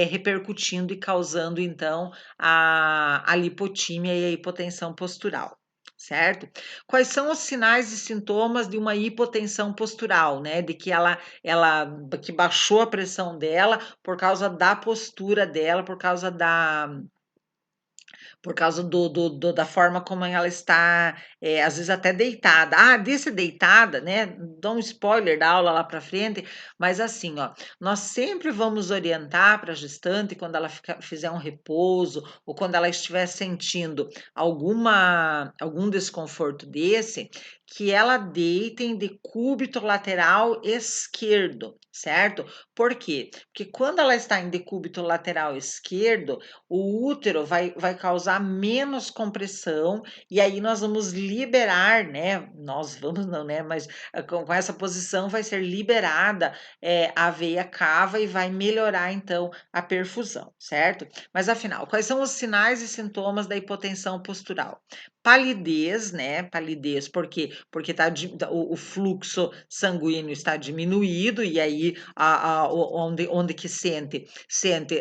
repercutindo e causando então a lipotímia e a hipotensão postural, certo? Quais são os sinais e sintomas de uma hipotensão postural, né, de que ela que baixou a pressão dela por causa da postura dela, por causa da forma como ela está, às vezes até deitada. Ah, desse deitada, né, dou um spoiler da aula lá para frente, mas assim, ó, nós sempre vamos orientar para a gestante quando ela fizer um repouso ou quando ela estiver sentindo algum desconforto desse, que ela deite em decúbito lateral esquerdo, certo? Por quê? Porque quando ela está em decúbito lateral esquerdo, o útero vai causar menos compressão, e aí nós vamos liberar, né, nós vamos não, né, mas com essa posição vai ser liberada, a veia cava e vai melhorar então a perfusão, certo? Mas afinal, quais são os sinais e sintomas da hipotensão postural? Palidez, né, palidez, por quê? Porque o fluxo sanguíneo está diminuído e aí onde que sente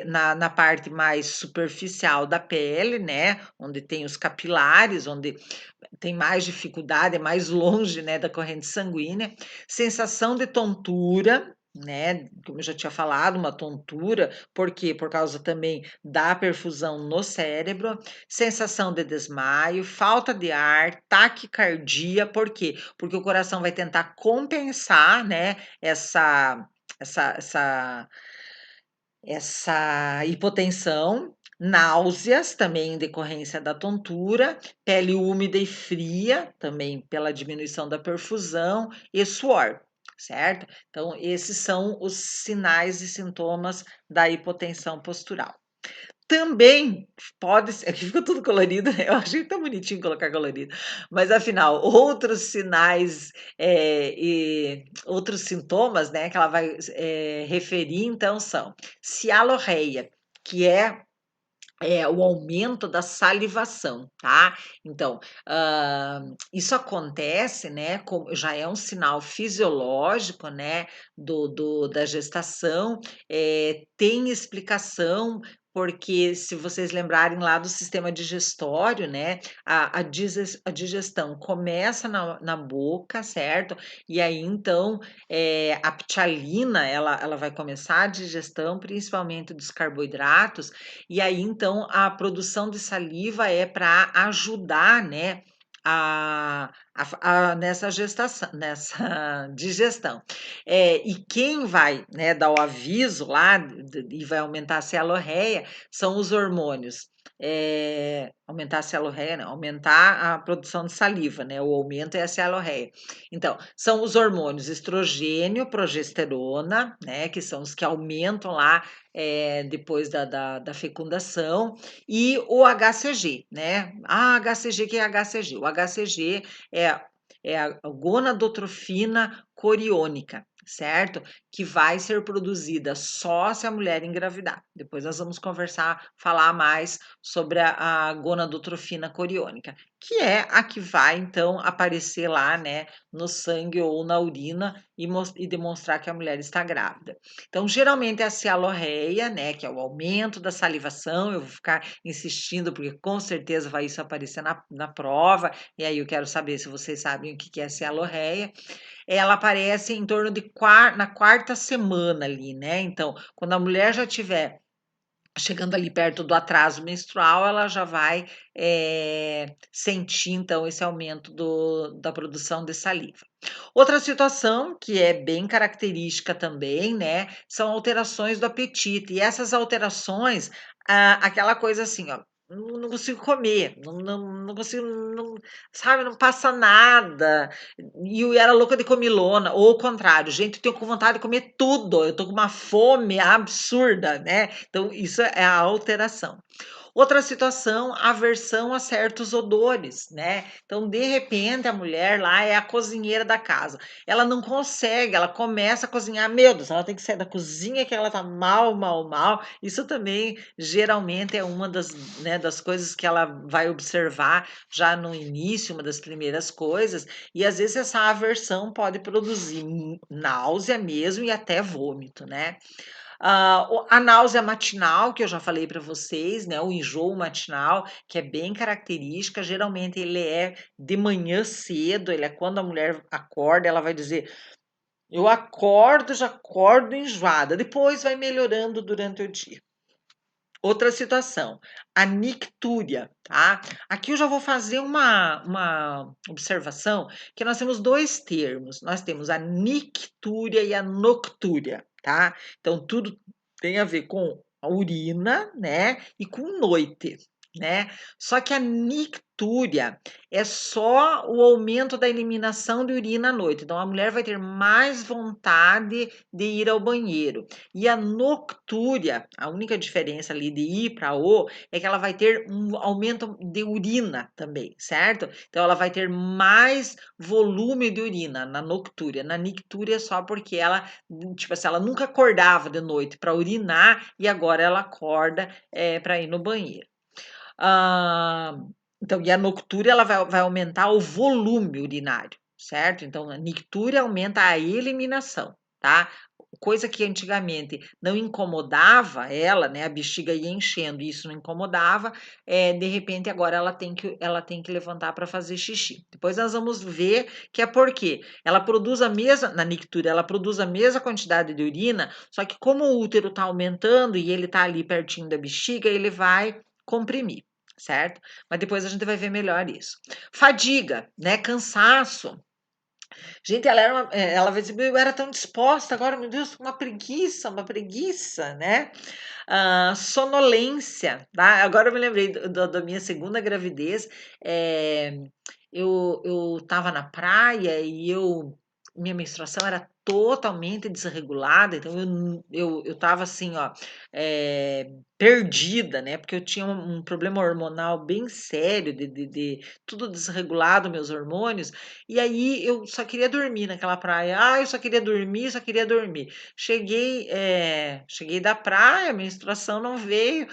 na parte mais superficial da pele, né, onde tem os capilares, onde tem mais dificuldade, é mais longe, né, da corrente sanguínea. Sensação de tontura, né, como eu já tinha falado, uma tontura, por quê? Por causa também da perfusão no cérebro. Sensação de desmaio, falta de ar, taquicardia, por quê? Porque o coração vai tentar compensar, né, essa essa essa hipotensão, náuseas, também em decorrência da tontura, pele úmida e fria, também pela diminuição da perfusão, e suor, certo? Então, esses são os sinais e sintomas da hipotensão postural. Também pode ser, aqui ficou tudo colorido, né, eu achei tão bonitinho colocar colorido, mas afinal, outros sinais, e outros sintomas, né, que ela vai, referir então são cialorreia, que é o aumento da salivação, tá? Então, isso acontece, né, já é um sinal fisiológico, né, da gestação, tem explicação, porque se vocês lembrarem lá do sistema digestório, né, a digestão começa na boca, certo? E aí então, a ptialina, ela vai começar a digestão, principalmente dos carboidratos, e aí, então, a produção de saliva é para ajudar, né, nessa gestação, nessa digestão. E quem vai, né, dar o aviso lá e vai aumentar a celorreia são os hormônios. Aumentar a celorreia, não, aumentar a produção de saliva, né? O aumento é a celorreia. Então, são os hormônios estrogênio, progesterona, né? Que são os que aumentam lá depois da fecundação, e o HCG, né? HCG, que é HCG? O HCG é a gonadotrofina coriônica, certo? Que vai ser produzida só se a mulher engravidar. Depois nós vamos falar mais sobre a gonadotrofina coriônica, que é a que vai, então, aparecer lá, né, no sangue ou na urina e demonstrar que a mulher está grávida. Então, geralmente é a cialorreia, né, que é o aumento da salivação, eu vou ficar insistindo, porque com certeza vai isso aparecer na prova, e aí eu quero saber se vocês sabem o que é a cialorreia. Ela aparece em torno na quarta semana ali, né, então, quando a mulher já tiver chegando ali perto do atraso menstrual, ela já vai, sentir então esse aumento da produção de saliva. Outra situação que é bem característica também, né, são alterações do apetite, e essas alterações, aquela coisa assim, ó, não consigo comer, não consigo, não, sabe, não passa nada, e eu era louca de comilona, ou o contrário: "Gente, eu tenho com vontade de comer tudo, eu tô com uma fome absurda", né, então isso é a alteração. Outra situação, aversão a certos odores, né. Então, de repente, a mulher lá é a cozinheira da casa, ela não consegue, ela começa a cozinhar, meu Deus, ela tem que sair da cozinha que ela tá mal, mal, mal. Isso também, geralmente, é uma das, né, das coisas que ela vai observar já no início, uma das primeiras coisas, e às vezes essa aversão pode produzir náusea mesmo e até vômito, né. A náusea matinal, que eu já falei para vocês, né, o enjoo matinal, que é bem característica, geralmente ele é de manhã cedo, ele é quando a mulher acorda, ela vai dizer: "Eu acordo, já acordo enjoada", depois vai melhorando durante o dia. Outra situação, a nictúria, tá? Aqui eu já vou fazer uma observação, que nós temos 2 termos, nós temos a nictúria e a noctúria, tá? Então tudo tem a ver com a urina, né, e com noite, né. Só que a nictúria é só o aumento da eliminação de urina à noite, então a mulher vai ter mais vontade de ir ao banheiro. E a noctúria, a única diferença ali de I para O, é que ela vai ter um aumento de urina também, certo? Então ela vai ter mais volume de urina na noctúria. Na nictúria só porque ela, tipo assim, ela nunca acordava de noite para urinar e agora ela acorda, para ir no banheiro. Ah, então, e a noctúria ela vai aumentar o volume urinário, certo? Então, a nictúria aumenta a eliminação, tá? Coisa que antigamente não incomodava ela, né? A bexiga ia enchendo e isso não incomodava, de repente agora ela tem que levantar para fazer xixi. Depois nós vamos ver que é por quê. Ela produz a mesma, na nictúria, ela produz a mesma quantidade de urina, só que como o útero está aumentando e ele está ali pertinho da bexiga, ele vai comprimir, certo? Mas depois a gente vai ver melhor isso. Fadiga, né? Cansaço. Gente, ela vai dizer: "Eu era tão disposta, agora, meu Deus, uma preguiça", né. Sonolência, tá. Agora eu me lembrei da minha segunda gravidez, eu estava na praia e minha menstruação era totalmente desregulada, então eu estava assim, ó, perdida, né, porque eu tinha um problema hormonal bem sério de tudo desregulado, meus hormônios, e aí eu só queria dormir naquela praia. Ah, eu só queria dormir, só queria dormir. Cheguei da praia, a menstruação não veio,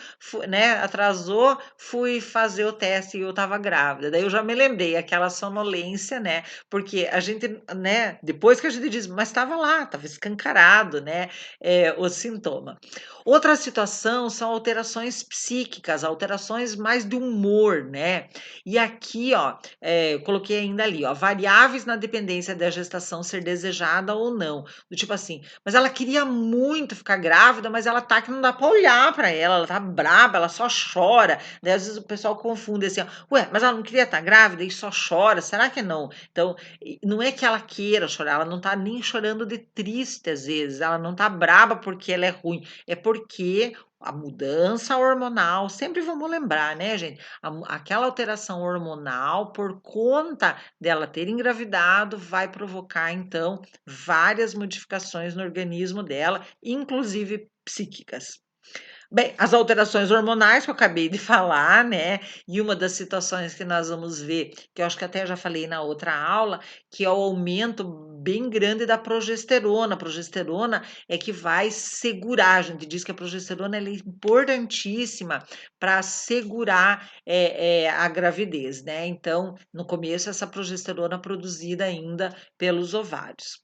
né, atrasou, fui fazer o teste e eu estava grávida. Daí eu já me lembrei, aquela sonolência, né, porque a gente, né, depois que a gente diz, mas estava lá, estava escancarado, né, o sintoma. Outra situação são alterações psíquicas, alterações mais de humor, né. E aqui, ó, eu coloquei ainda ali, ó, variáveis na dependência da gestação ser desejada ou não. Do tipo assim, mas ela queria muito ficar grávida, mas ela tá que não dá para olhar para ela tá braba, ela só chora. Daí às vezes o pessoal confunde assim, ó, ué, mas ela não queria estar grávida e só chora, será que não? Então, não é que ela queira chorar, ela não tá nem chorando de triste às vezes, ela não tá braba porque ela é ruim, é porque a mudança hormonal, sempre vamos lembrar, né, gente? Aquela alteração hormonal, por conta dela ter engravidado, vai provocar, então, várias modificações no organismo dela, inclusive psíquicas. Bem, as alterações hormonais que eu acabei de falar, né, e uma das situações que nós vamos ver, que eu acho que até já falei na outra aula, que é o aumento bem grande da progesterona. A progesterona é que vai segurar, a gente diz que a progesterona ela é importantíssima para segurar, a gravidez, né. Então, no começo, essa progesterona produzida ainda pelos ovários.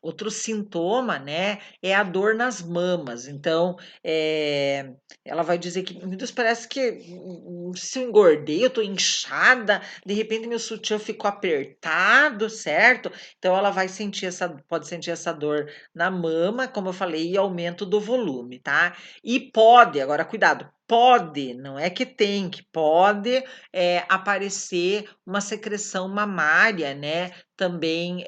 Outro sintoma, né, é a dor nas mamas. Então, ela vai dizer que: "Meu Deus, parece que, se eu engordei, eu tô inchada, de repente meu sutiã ficou apertado", certo? Então ela vai sentir pode sentir essa dor na mama, como eu falei, e aumento do volume, tá? E pode, agora cuidado, pode, não é que tem, que pode, aparecer uma secreção mamária, né, também,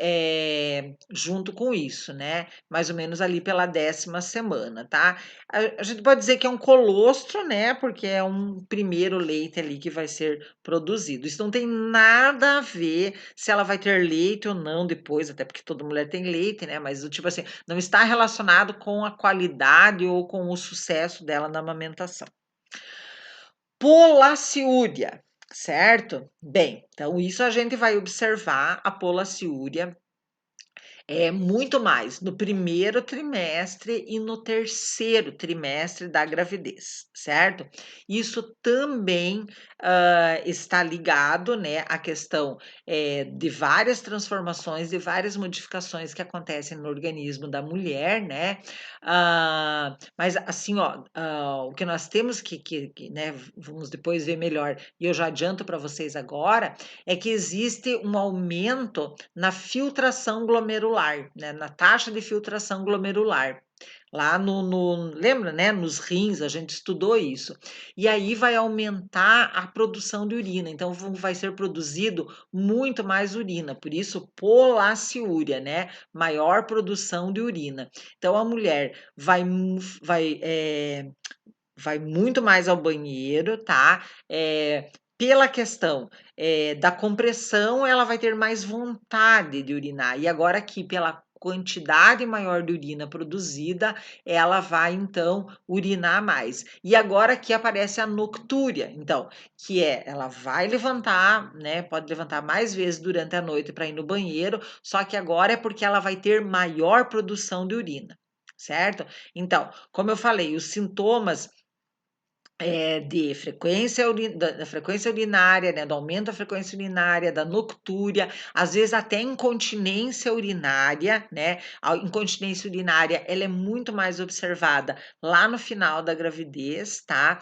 junto com isso, né, mais ou menos ali pela 10ª semana, tá. A gente pode dizer que é um colostro, né, porque é um primeiro leite ali que vai ser produzido. Isso não tem nada a ver se ela vai ter leite ou não depois, até porque toda mulher tem leite, né, mas do tipo assim, não está relacionado com a qualidade ou com o sucesso dela na amamentação. Polaciúria, certo? Bem, então isso a gente vai observar a polaciúria muito mais no primeiro trimestre e no terceiro trimestre da gravidez, certo? Isso também, está ligado, né, à questão, de várias transformações, de várias modificações que acontecem no organismo da mulher, né, mas assim, ó, o que nós temos que, né, vamos depois ver melhor, e eu já adianto para vocês agora, é que existe um aumento na filtração glomerular, né, na taxa de filtração glomerular. Lá lembra, né, nos rins, a gente estudou isso. E aí vai aumentar a produção de urina, então vai ser produzido muito mais urina, por isso polaciúria, né, maior produção de urina. Então a mulher vai muito mais ao banheiro, tá, pela questão, da compressão, ela vai ter mais vontade de urinar, e agora aqui pela quantidade maior de urina produzida, ela vai então urinar mais. E agora aqui aparece a noctúria, então, que ela vai levantar, né, pode levantar mais vezes durante a noite para ir no banheiro, só que agora é porque ela vai ter maior produção de urina, certo? Então, como eu falei, os sintomas de frequência da frequência urinária, né, do aumento da frequência urinária, da noctúria, às vezes até incontinência urinária, né, a incontinência urinária, ela é muito mais observada lá no final da gravidez, tá,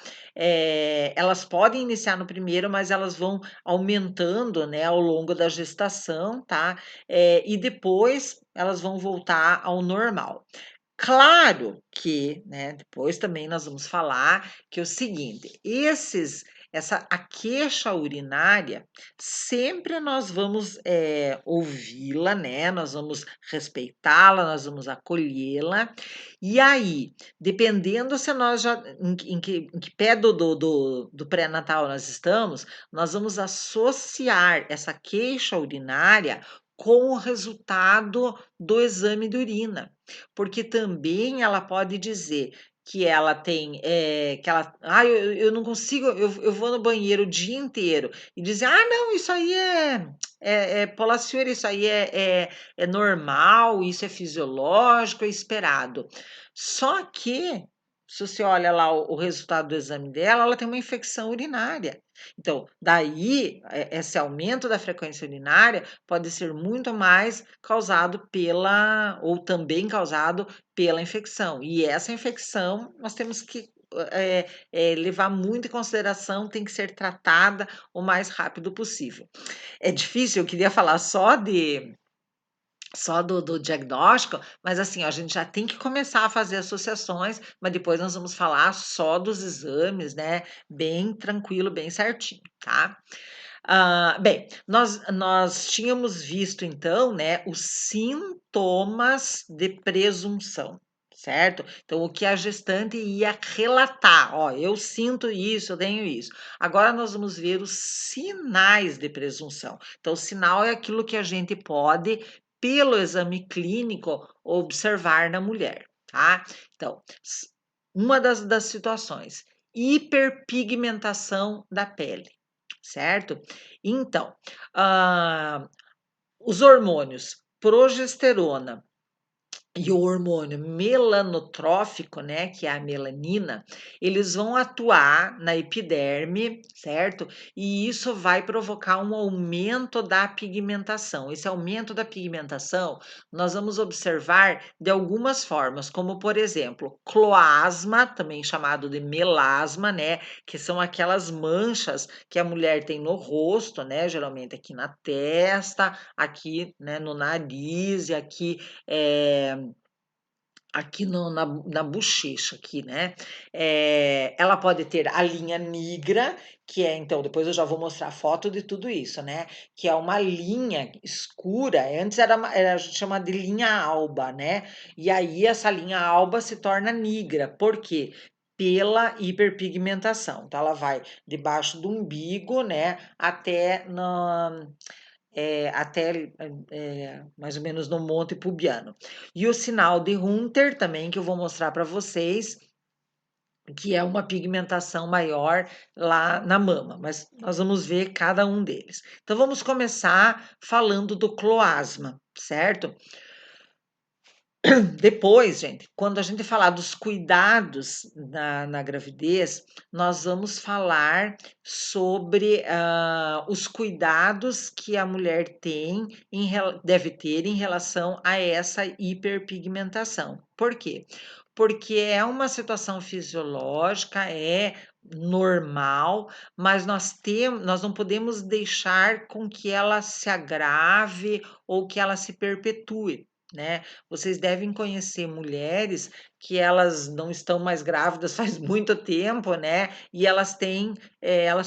elas podem iniciar no primeiro, mas elas vão aumentando, né, ao longo da gestação, tá, e depois elas vão voltar ao normal. Claro que, né, depois também nós vamos falar que é o seguinte, a queixa urinária, sempre nós vamos, ouvi-la, né, nós vamos respeitá-la, nós vamos acolhê-la, e aí, dependendo se nós já em que pé do pré-natal nós estamos, nós vamos associar essa queixa urinária com o resultado do exame de urina. Porque também ela pode dizer que ela tem, que ela: "Ah, eu não consigo, eu vou no banheiro o dia inteiro", e dizer: "Ah, não, isso aí é polaciúria, isso aí é normal, isso é fisiológico, é esperado". Só que, se você olha lá o resultado do exame dela, ela tem uma infecção urinária. Então, daí, esse aumento da frequência urinária pode ser muito mais causado pela ou também causado pela infecção. E essa infecção nós temos que, levar muito em consideração, tem que ser tratada o mais rápido possível. É difícil, eu queria falar só do diagnóstico, mas assim, ó, a gente já tem que começar a fazer associações, mas depois nós vamos falar só dos exames, né, bem tranquilo, bem certinho, tá? Bem, nós tínhamos visto então, né, os sintomas de presunção, certo? Então, o que a gestante ia relatar: "Ó, eu sinto isso, eu tenho isso". Agora nós vamos ver os sinais de presunção. Então, o sinal é aquilo que a gente pode, pelo exame clínico, observar na mulher, tá? Então, uma das situações, hiperpigmentação da pele. Certo? Então, ah, os hormônios progesterona e o hormônio melanotrófico, né, que é a melanina, eles vão atuar na epiderme, certo? E isso vai provocar um aumento da pigmentação. Esse aumento da pigmentação, nós vamos observar de algumas formas, como por exemplo, cloasma, também chamado de melasma, né, que são aquelas manchas que a mulher tem no rosto, né, geralmente aqui na testa, aqui, né, no nariz e aqui, aqui na bochecha aqui, né, ela pode ter a linha nigra, que é então depois eu já vou mostrar foto de tudo isso, né, que é uma linha escura, antes era a gente chama de linha alba, né, e aí essa linha alba se torna negra, por quê? Pela hiperpigmentação, então ela vai debaixo do umbigo, né, até mais ou menos no Monte Pubiano. E o sinal de Hunter também, que eu vou mostrar para vocês, que é uma pigmentação maior lá na mama, mas nós vamos ver cada um deles. Então vamos começar falando do cloasma, certo? Depois, gente, quando a gente falar dos cuidados na gravidez, nós vamos falar sobre os cuidados que a mulher deve ter em relação a essa hiperpigmentação. Por quê? Porque é uma situação fisiológica, é normal, mas nós não podemos deixar com que ela se agrave ou que ela se perpetue, né? Vocês devem conhecer mulheres que elas não estão mais grávidas faz muito tempo, né? E elas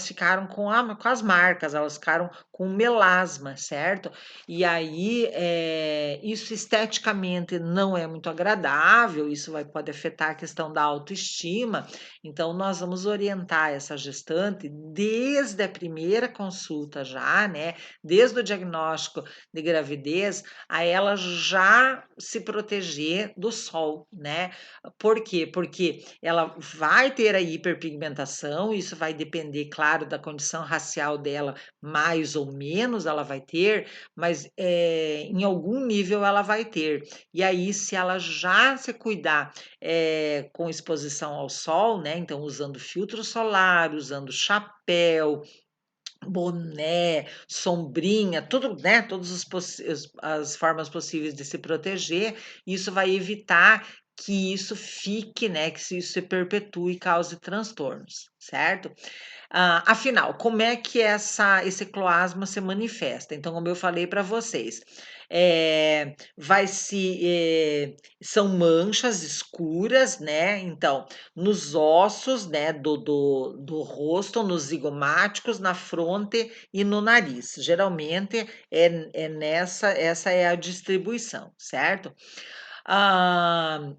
ficaram com as marcas, elas ficaram com melasma, certo? E aí, isso esteticamente não é muito agradável, isso pode afetar a questão da autoestima. Então, nós vamos orientar essa gestante desde a primeira consulta já, né? Desde o diagnóstico de gravidez, a ela já se proteger do sol, né? Por quê? Porque ela vai ter a hiperpigmentação, isso vai depender, claro, da condição racial dela, mais ou menos ela vai ter, mas em algum nível ela vai ter. E aí, se ela já se cuidar com exposição ao sol, né? Então, usando filtro solar, usando chapéu, boné, sombrinha, tudo, né, todas as formas possíveis de se proteger, isso vai evitar que isso fique, né, que isso se perpetue e cause transtornos, certo? Afinal, como é que esse cloasma se manifesta? Então, como eu falei para vocês, são manchas escuras, né? Então, nos ossos, né, do rosto, nos zigomáticos, na fronte e no nariz. Geralmente essa é a distribuição, certo? Ah,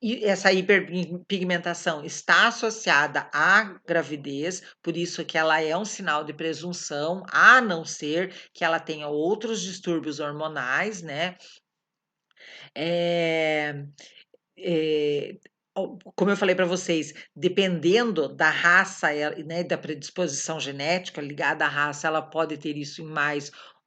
e essa hiperpigmentação está associada à gravidez, por isso que ela é um sinal de presunção, a não ser que ela tenha outros distúrbios hormonais, né? Eh, eh, como eu falei para vocês, dependendo da raça, né, da predisposição genética ligada à raça, ela pode ter isso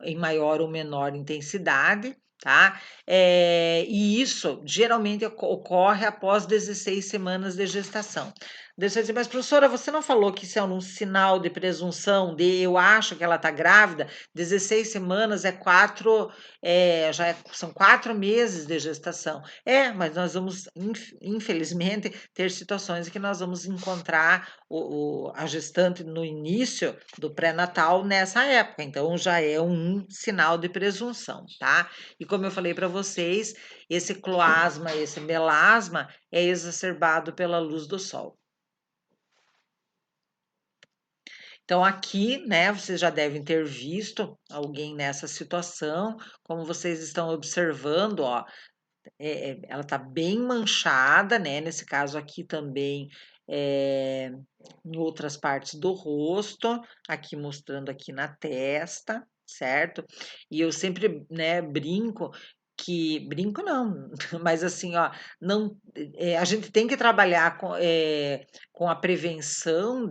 em maior ou menor intensidade, tá? E isso geralmente ocorre após 16 semanas de gestação. Daí você diz, mas professora, você não falou que isso é um sinal de presunção de eu acho que ela está grávida? 16 semanas são 4 meses de gestação. Mas nós vamos, infelizmente, ter situações em que nós vamos encontrar a gestante no início do pré-natal nessa época, então já é um sinal de presunção, tá? E como eu falei para vocês, esse cloasma, esse melasma é exacerbado pela luz do sol. Então, aqui, né, vocês já devem ter visto alguém nessa situação, como vocês estão observando, ó, ela está bem manchada, né? Nesse caso aqui também, em outras partes do rosto, aqui mostrando aqui na testa, certo? E eu sempre, né, brinco não, mas assim, ó, não, a gente tem que trabalhar com a prevenção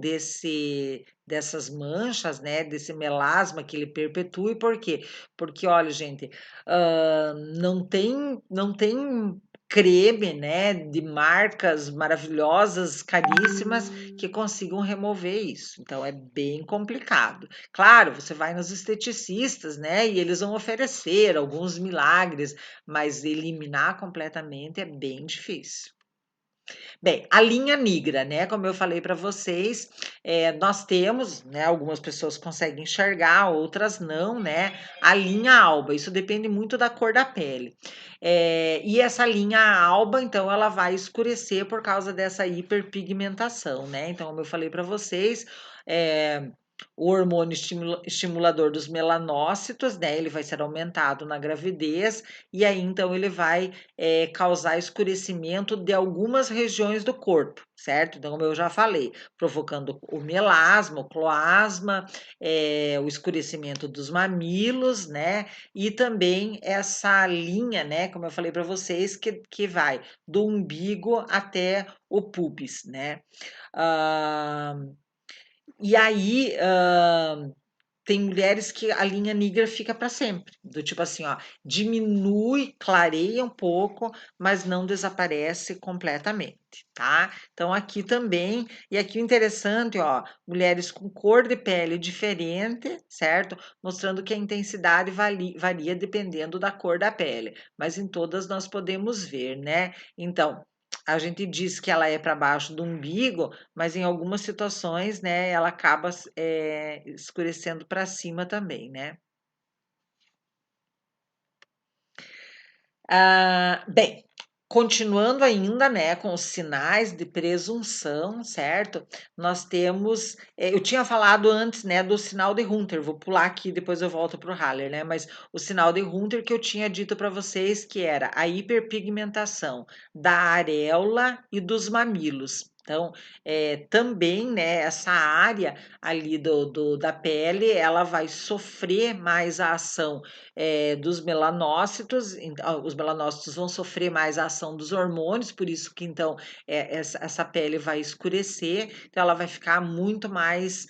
dessas manchas, né? Desse melasma que ele perpetue, por quê? Porque, olha, gente, não tem creme, né, de marcas maravilhosas, caríssimas, que consigam remover isso. Então é bem complicado. Claro, você vai nos esteticistas, né, e eles vão oferecer alguns milagres, mas eliminar completamente é bem difícil. Bem, a linha nigra, né, como eu falei para vocês, nós temos, né, algumas pessoas conseguem enxergar, outras não, né, a linha alba, isso depende muito da cor da pele. E essa linha alba, então, ela vai escurecer por causa dessa hiperpigmentação, né, então, como eu falei para vocês, eh, o hormônio estimulador dos melanócitos, né, ele vai ser aumentado na gravidez, e aí, então, ele vai causar escurecimento de algumas regiões do corpo, certo? Então, como eu já falei, provocando o melasma, o cloasma, o escurecimento dos mamilos, né? E também essa linha, né? Como eu falei para vocês, que vai do umbigo até o pubis, né? Ah, e aí, tem mulheres que a linha negra fica para sempre, do tipo assim, ó, diminui, clareia um pouco, mas não desaparece completamente, tá? Então aqui também, e aqui o interessante, ó, mulheres com cor de pele diferente, certo? Mostrando que a intensidade varia dependendo da cor da pele, mas em todas nós podemos ver, né? Então, a gente diz que ela é para baixo do umbigo, mas em algumas situações, né, ela acaba escurecendo para cima também, né. Bem, continuando ainda, né, com os sinais de presunção, certo? Nós temos, eu tinha falado antes, né, do sinal de Hunter, vou pular aqui, depois eu volto para o Haller, né, mas o sinal de Hunter que eu tinha dito para vocês que era a hiperpigmentação da areola e dos mamilos. Então, também, né, essa área ali da pele, ela vai sofrer mais a ação dos melanócitos, os melanócitos vão sofrer mais a ação dos hormônios, por isso que então essa pele vai escurecer, então ela vai ficar muito mais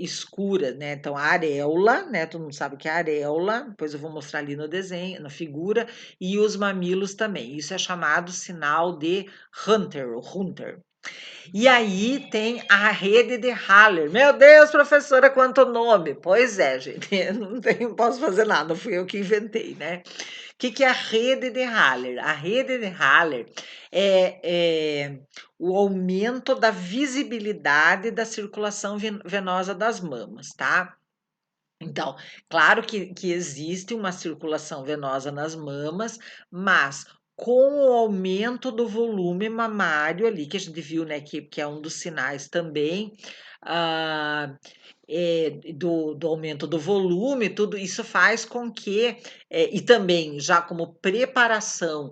escura, né? Então a areola, né? Todo mundo sabe que é a areola, depois eu vou mostrar ali no desenho, na figura, e os mamilos também. Isso é chamado sinal de Hunter. E aí tem a rede de Haller. Meu Deus, professora, quanto nome! Pois é, gente, eu não posso fazer nada, fui eu que inventei, né? O que é a rede de Haller? A rede de Haller é o aumento da visibilidade da circulação venosa das mamas, tá? Então, claro que existe uma circulação venosa nas mamas, mas com o aumento do volume mamário ali, que a gente viu, né, que é um dos sinais também, ah, do aumento do volume, tudo isso faz com que, e também já como preparação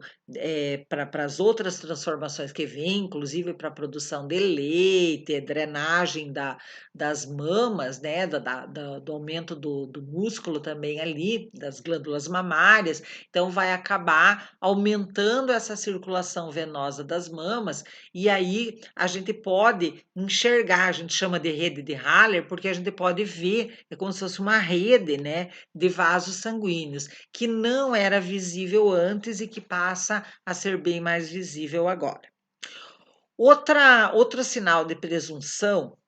para as outras transformações que vêm, inclusive para a produção de leite, drenagem das mamas, né, do aumento do músculo também ali, das glândulas mamárias, então vai acabar aumentando essa circulação venosa das mamas, e aí a gente pode enxergar, a gente chama de rede de Haller, porque a gente pode ver, é como se fosse uma rede, né, de vasos sanguíneos, que não era visível antes e que passa a ser bem mais visível agora. Outro sinal de presunção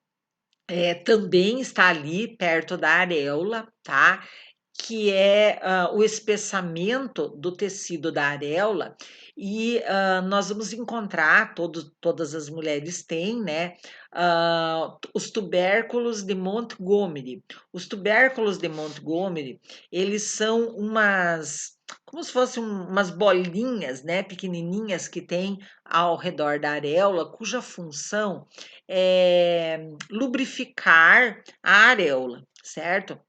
também está ali perto da areola, tá? Que é o espessamento do tecido da areola, e nós vamos encontrar, todas as mulheres têm, né? Os tubérculos de Montgomery. Os tubérculos de Montgomery, eles são como se fossem umas bolinhas, né, pequenininhas que tem ao redor da areola, cuja função é lubrificar a areola, certo?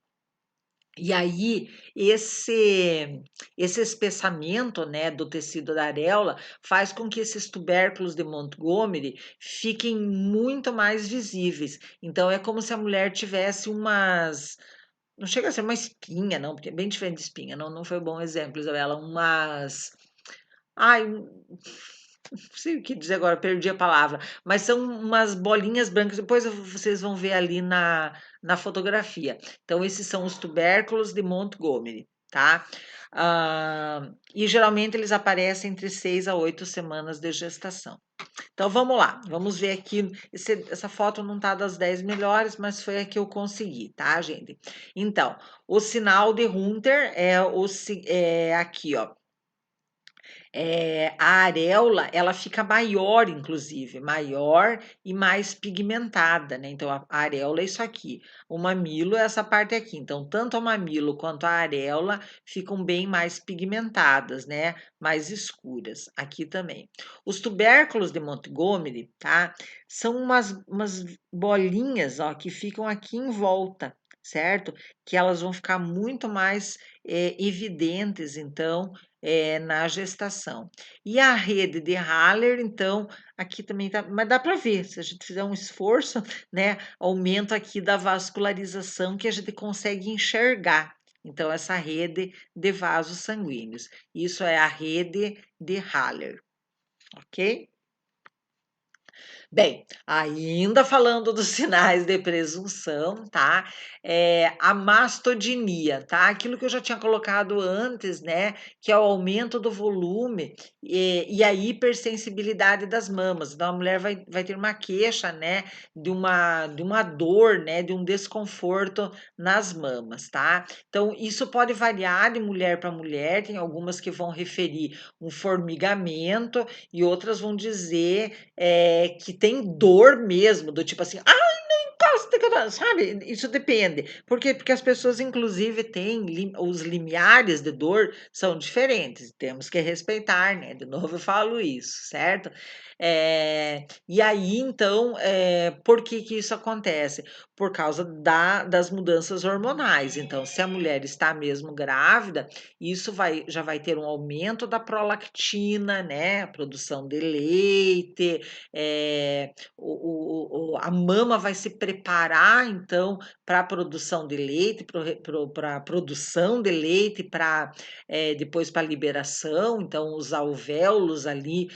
E aí, esse espessamento, né, do tecido da areola faz com que esses tubérculos de Montgomery fiquem muito mais visíveis. Então, é como se a mulher tivesse não chega a ser uma espinha, não, porque é bem diferente de espinha, não foi um bom exemplo, Isabela, ai, não sei o que dizer agora, perdi a palavra, mas são umas bolinhas brancas, depois vocês vão ver ali na fotografia. Então, esses são os tubérculos de Montgomery, tá? E geralmente eles aparecem entre 6 a 8 semanas de gestação. Então, vamos lá, vamos ver aqui. Essa foto não tá das 10 melhores, mas foi a que eu consegui, tá, gente? Então, o sinal de Hunter é aqui, ó. A areola, ela fica maior inclusive, maior e mais pigmentada, né, então a areola é isso aqui, o mamilo é essa parte aqui, então tanto o mamilo quanto a areola ficam bem mais pigmentadas, né, mais escuras, aqui também. Os tubérculos de Montgomery, tá, são umas bolinhas, ó, que ficam aqui em volta, certo? Que elas vão ficar muito mais, evidentes então, na gestação. E a rede de Haller, então, aqui também tá, mas dá para ver, se a gente fizer um esforço, né, aumento aqui da vascularização que a gente consegue enxergar. Então, essa rede de vasos sanguíneos. Isso é a rede de Haller, ok? Bem, ainda falando dos sinais de presunção, tá? A mastodinia, tá? Aquilo que eu já tinha colocado antes, né? Que é o aumento do volume e a hipersensibilidade das mamas. Então, a mulher vai ter uma queixa, né? De uma dor, né? De um desconforto nas mamas, tá? Então, isso pode variar de mulher para mulher. Tem algumas que vão referir um formigamento e outras vão dizer que tem dor mesmo, do tipo assim, ai, não encosta, sabe? Isso depende. Por quê? Porque as pessoas, inclusive, têm os limiares de dor são diferentes, temos que respeitar, né? De novo eu falo isso, certo? E aí, então, por que que isso acontece? Por causa das mudanças hormonais. Então, se a mulher está mesmo grávida, isso já vai ter um aumento da prolactina, né? A produção de leite, a mama vai se preparar, então, para a produção de leite, para a produção de leite, para depois para a liberação, então os alvéolos ali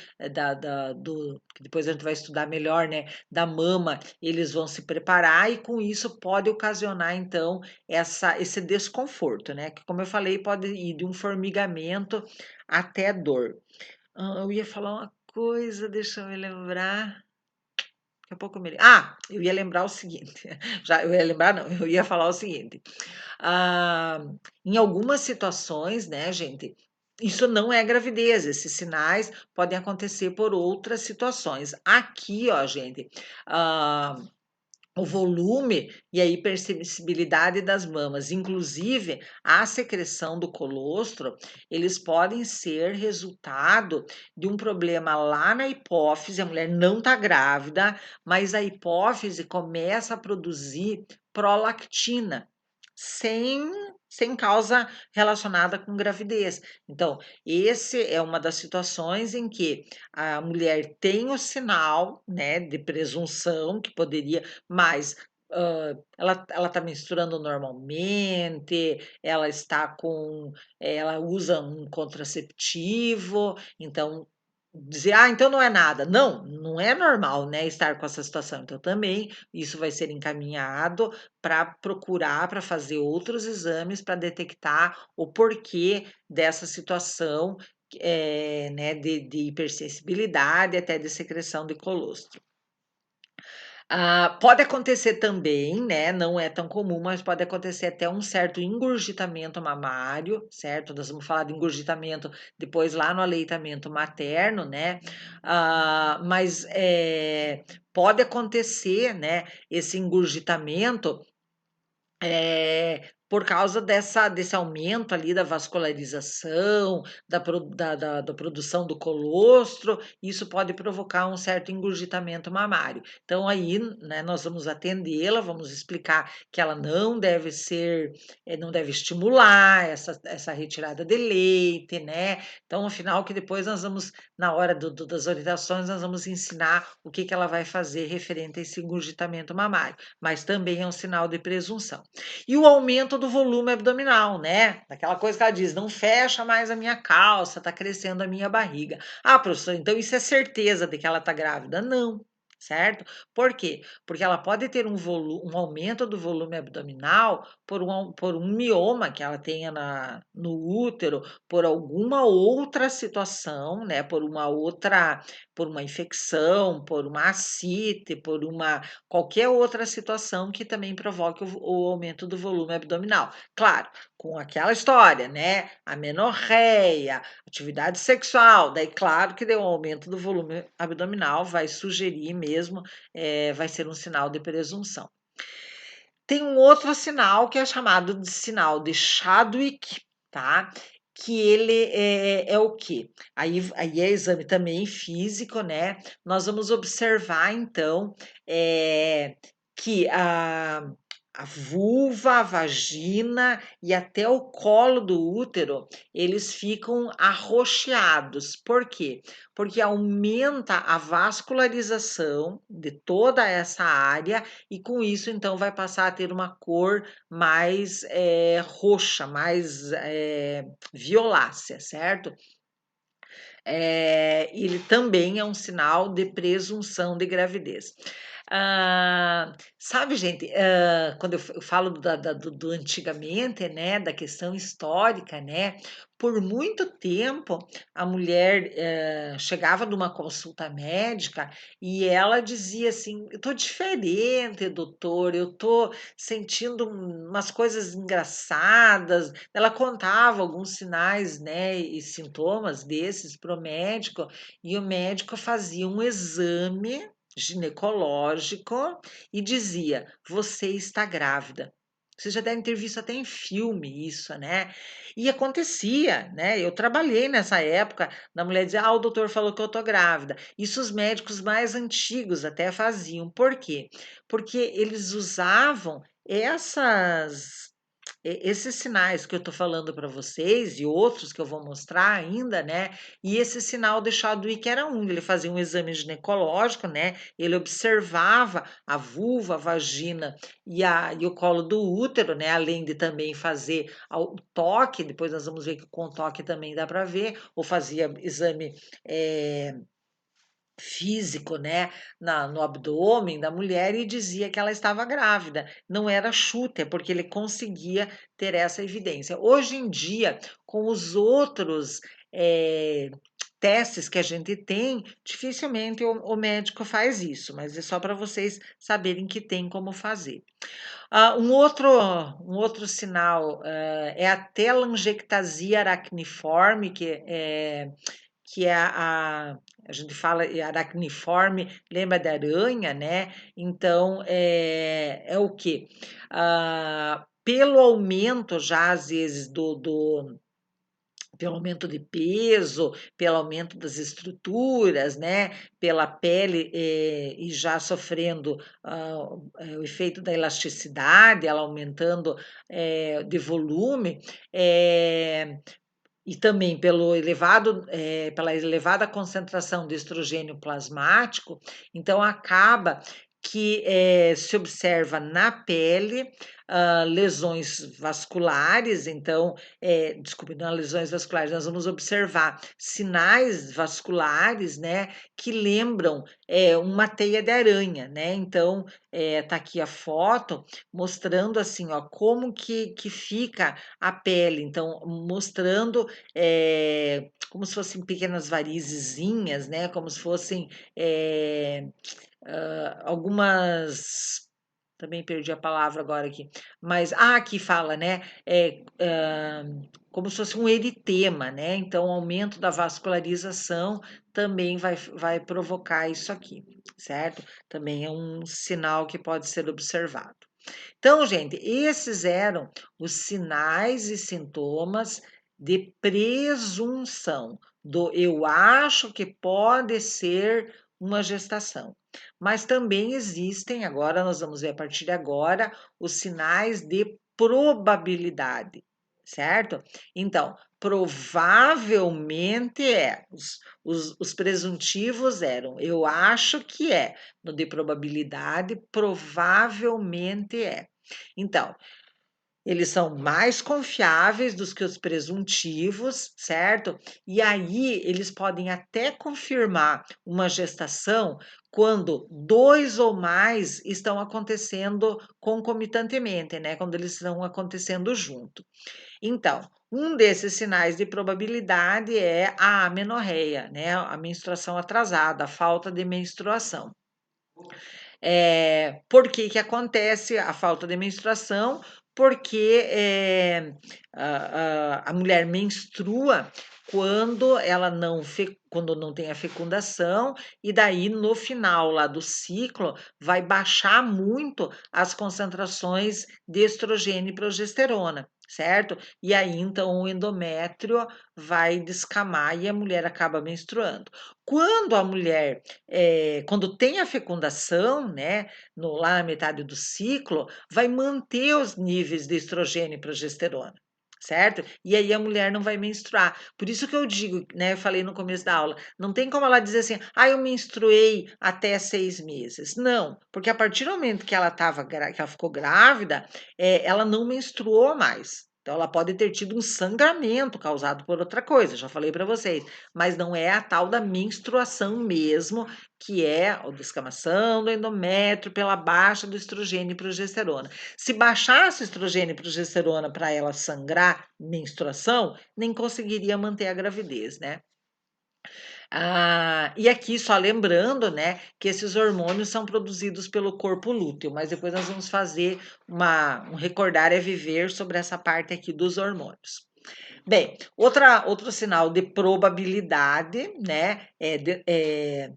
que depois a gente vai estudar melhor, né, da mama, eles vão se preparar e com isso pode ocasionar, então, esse desconforto, né, que como eu falei, pode ir de um formigamento até dor. Eu ia falar uma coisa, deixa eu me lembrar. Daqui a pouco eu me eu ia lembrar o seguinte, já eu ia lembrar não, eu ia falar o seguinte, ah, em algumas situações, né, gente, isso não é gravidez, esses sinais podem acontecer por outras situações. Aqui, ó, gente, ah, o volume e a hipersensibilidade das mamas, inclusive a secreção do colostro, eles podem ser resultado de um problema lá na hipófise, a mulher não está grávida, mas a hipófise começa a produzir prolactina, sem, sem causa relacionada com gravidez. Então, esse é uma das situações em que a mulher tem o sinal, né, de presunção, que poderia, mas ela está menstruando normalmente, ela usa um contraceptivo, então dizer, então não é nada. Não, não é normal, né, estar com essa situação. Então também isso vai ser encaminhado para procurar, para fazer outros exames para detectar o porquê dessa situação, né, de hipersensibilidade, até de secreção de colostro. Pode acontecer também, né, não é tão comum, mas pode acontecer até um certo engurgitamento mamário, certo? Nós vamos falar de engurgitamento depois lá no aleitamento materno, né? Mas pode acontecer, né, esse engurgitamento por causa desse aumento ali da vascularização, da produção do colostro, isso pode provocar um certo engurgitamento mamário. Então, aí, né, nós vamos atendê-la, vamos explicar que ela não deve não deve estimular essa retirada de leite, né? Então, afinal, que depois nós vamos, na hora das orientações, nós vamos ensinar o que ela vai fazer referente a esse engurgitamento mamário, mas também é um sinal de presunção. E o aumento do volume abdominal, né? Aquela coisa que ela diz, não fecha mais a minha calça, tá crescendo a minha barriga. Professor, então isso é certeza de que ela tá grávida? Não, certo? Por quê? Porque ela pode ter um aumento do volume abdominal por um mioma que ela tenha no útero, por alguma outra situação, né? Por uma outra por uma infecção, por uma ascite, por uma qualquer outra situação que também provoque o aumento do volume abdominal. Claro, com aquela história, né, amenorreia, atividade sexual, daí claro que deu um aumento do volume abdominal, vai sugerir mesmo, vai ser um sinal de presunção. Tem um outro sinal que é chamado de sinal de Chadwick, tá? Que ele é o quê? Aí é exame também físico, né? Nós vamos observar então que a vulva, a vagina e até o colo do útero, eles ficam arroxeados. Por quê? Porque aumenta a vascularização de toda essa área e com isso, então, vai passar a ter uma cor mais roxa, mais violácea, certo? Ele também é um sinal de presunção de gravidez. Sabe, gente, quando eu falo do antigamente, né, da questão histórica, né, por muito tempo a mulher chegava numa consulta médica e ela dizia assim: eu tô diferente, doutor, eu tô sentindo umas coisas engraçadas. Ela contava alguns sinais, né, e sintomas desses para o médico, e o médico fazia um exame ginecológico e dizia: você está grávida. Vocês já devem ter visto até em filme isso, né? E acontecia, né? Eu trabalhei nessa época, da mulher dizer, o doutor falou que eu tô grávida. Isso os médicos mais antigos até faziam. Por quê? Porque eles usavam esses sinais que eu estou falando para vocês e outros que eu vou mostrar ainda, né? E esse sinal de Chadwick era um, ele fazia um exame ginecológico, né? Ele observava a vulva, a vagina e o colo do útero, né? Além de também fazer o toque, depois nós vamos ver que com o toque também dá para ver, ou fazia exame físico, né, no abdômen da mulher e dizia que ela estava grávida. Não era chute, é porque ele conseguia ter essa evidência. Hoje em dia, com os outros testes que a gente tem, dificilmente o médico faz isso, mas é só para vocês saberem que tem como fazer. Um outro sinal é a telangiectasia aracniforme, que é a gente fala aracniforme, lembra da aranha, né? Então, é o quê? Pelo aumento já, às vezes, pelo aumento de peso, pelo aumento das estruturas, né? Pela pele e já sofrendo o efeito da elasticidade, ela aumentando de volume, e também pela elevada concentração de estrogênio plasmático, então acaba que se observa na pele lesões vasculares, então, desculpe, não lesões vasculares, nós vamos observar sinais vasculares, né, que lembram uma teia de aranha, né? Então, tá aqui a foto mostrando assim, ó, como que fica a pele, então mostrando como se fossem pequenas varizezinhas, né? Como se fossem algumas. Também perdi a palavra agora aqui, mas aqui fala, né? Como se fosse um eritema, né? Então, o aumento da vascularização também vai provocar isso aqui, certo? Também é um sinal que pode ser observado. Então, gente, esses eram os sinais e sintomas de presunção do eu acho que pode ser uma gestação. Mas também existem, agora nós vamos ver a partir de agora, os sinais de probabilidade, certo? Então, provavelmente os presuntivos eram, eu acho que é, no de probabilidade, provavelmente é. Então, Eles são mais confiáveis do que os presuntivos, certo? E aí eles podem até confirmar uma gestação quando 2 ou mais estão acontecendo concomitantemente, né? Quando eles estão acontecendo junto. Então, um desses sinais de probabilidade é a amenorreia, né? A menstruação atrasada, a falta de menstruação. Por que que acontece a falta de menstruação? Porque a mulher menstrua quando não tem a fecundação, e daí no final lá do ciclo vai baixar muito as concentrações de estrogênio e progesterona, certo? E aí então o endométrio vai descamar e a mulher acaba menstruando. Quando a mulher quando tem a fecundação, né, lá na metade do ciclo, vai manter os níveis de estrogênio e progesterona, certo? E aí a mulher não vai menstruar. Por isso que eu digo, né, eu falei no começo da aula, não tem como ela dizer assim, eu menstruei até 6 meses. Não, porque a partir do momento que que ela ficou grávida, ela não menstruou mais. Então, ela pode ter tido um sangramento causado por outra coisa, já falei para vocês, mas não é a tal da menstruação mesmo, que é a descamação do endométrio pela baixa do estrogênio e progesterona. Se baixasse o estrogênio e progesterona para ela sangrar menstruação, nem conseguiria manter a gravidez, né? E aqui só lembrando, né, que esses hormônios são produzidos pelo corpo lúteo, mas depois nós vamos fazer um recordar é viver sobre essa parte aqui dos hormônios. Bem, outro sinal de probabilidade, né?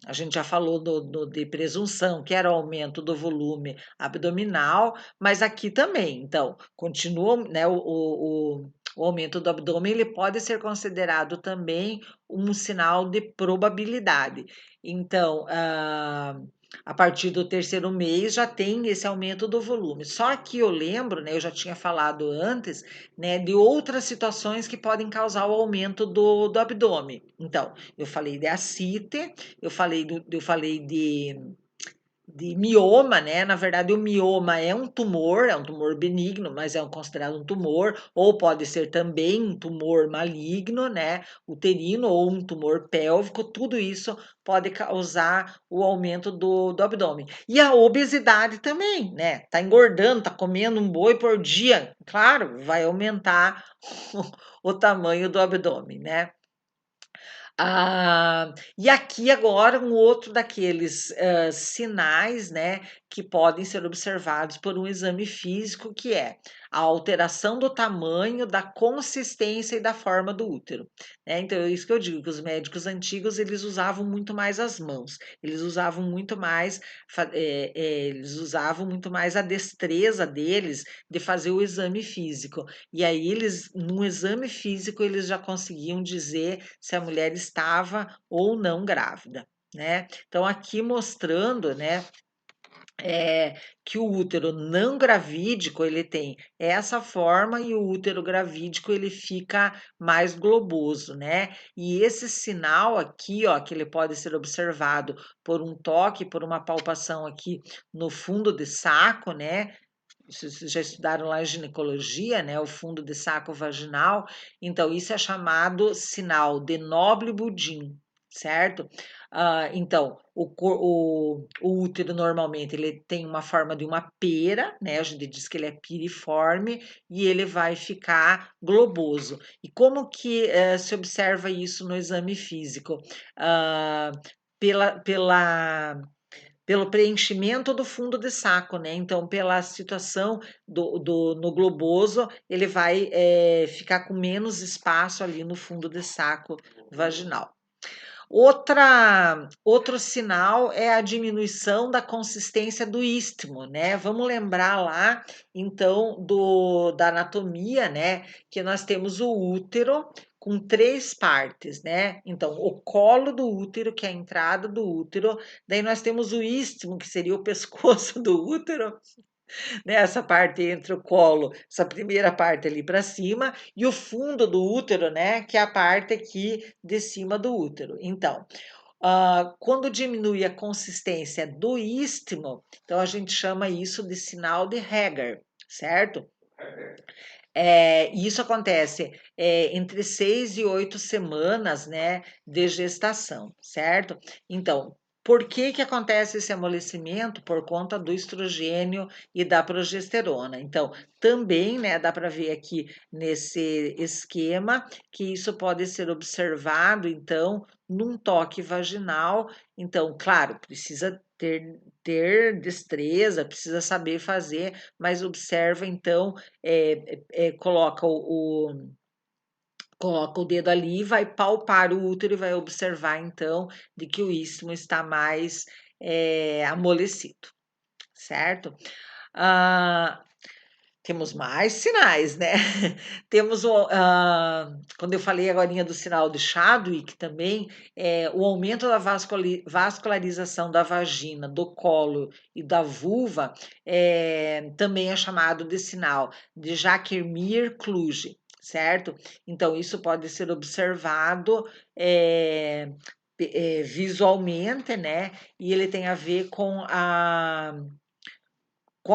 A gente já falou de presunção, que era o aumento do volume abdominal, mas aqui também. Então, continua, né? O aumento do abdômen ele pode ser considerado também um sinal de probabilidade. Então, a partir do terceiro mês já tem esse aumento do volume. Só que eu lembro, né? Eu já tinha falado antes, né, de outras situações que podem causar o aumento do abdômen. Então, eu falei de ascite, eu falei de mioma, né? Na verdade, o mioma é um tumor benigno, mas é considerado um tumor, ou pode ser também um tumor maligno, né? Uterino ou um tumor pélvico, tudo isso pode causar o aumento do abdômen. E a obesidade também, né? Tá engordando, tá comendo um boi por dia, claro, vai aumentar o tamanho do abdômen, né? E aqui agora um outro daqueles sinais, né, que podem ser observados por um exame físico, que é a alteração do tamanho, da consistência e da forma do útero, né? Então é isso que eu digo, que os médicos antigos eles usavam muito mais as mãos, eles usavam muito mais a destreza deles de fazer o exame físico. E aí eles, no exame físico, eles já conseguiam dizer se a mulher estava ou não grávida, né? Então, aqui mostrando, né, que o útero não gravídico ele tem essa forma e o útero gravídico ele fica mais globoso, né? E esse sinal aqui, ó, que ele pode ser observado por um toque, por uma palpação aqui no fundo de saco, né? Vocês já estudaram lá em ginecologia, né? O fundo de saco vaginal. Então, isso é chamado sinal de Noble Budin, certo? Então, o útero normalmente ele tem uma forma de uma pera, né? A gente diz que ele é piriforme e ele vai ficar globoso. E como que se observa isso no exame físico? Ah, pelo preenchimento do fundo de saco, né? Então, pela situação no globoso, ele vai ficar com menos espaço ali no fundo de saco vaginal. Outro sinal é a diminuição da consistência do istmo, né? Vamos lembrar lá, então, da anatomia, né? Que nós temos o útero com 3 partes, né? Então, o colo do útero, que é a entrada do útero, daí nós temos o istmo, que seria o pescoço do útero, né? Essa parte entre o colo, essa primeira parte ali para cima, e o fundo do útero, né? Que é a parte aqui de cima do útero. Então, quando diminui a consistência do istmo, então a gente chama isso de sinal de Heger, certo? Isso acontece entre 6 e 8 semanas, né, de gestação, certo? Então, por que que acontece esse amolecimento? Por conta do estrogênio e da progesterona. Então, também, né, dá para ver aqui nesse esquema que isso pode ser observado, então, num toque vaginal. Então, claro, precisa ter destreza, precisa saber fazer, mas observa, então, coloca o dedo ali, vai palpar o útero e vai observar então de que o istmo está mais amolecido, certo? Ah, temos mais sinais, né? Temos quando eu falei agora do sinal de Chadwick também, o aumento da vascularização da vagina, do colo e da vulva também é chamado de sinal de Jacquemin-Kluge, certo? Então, isso pode ser observado visualmente, né? E ele tem a ver com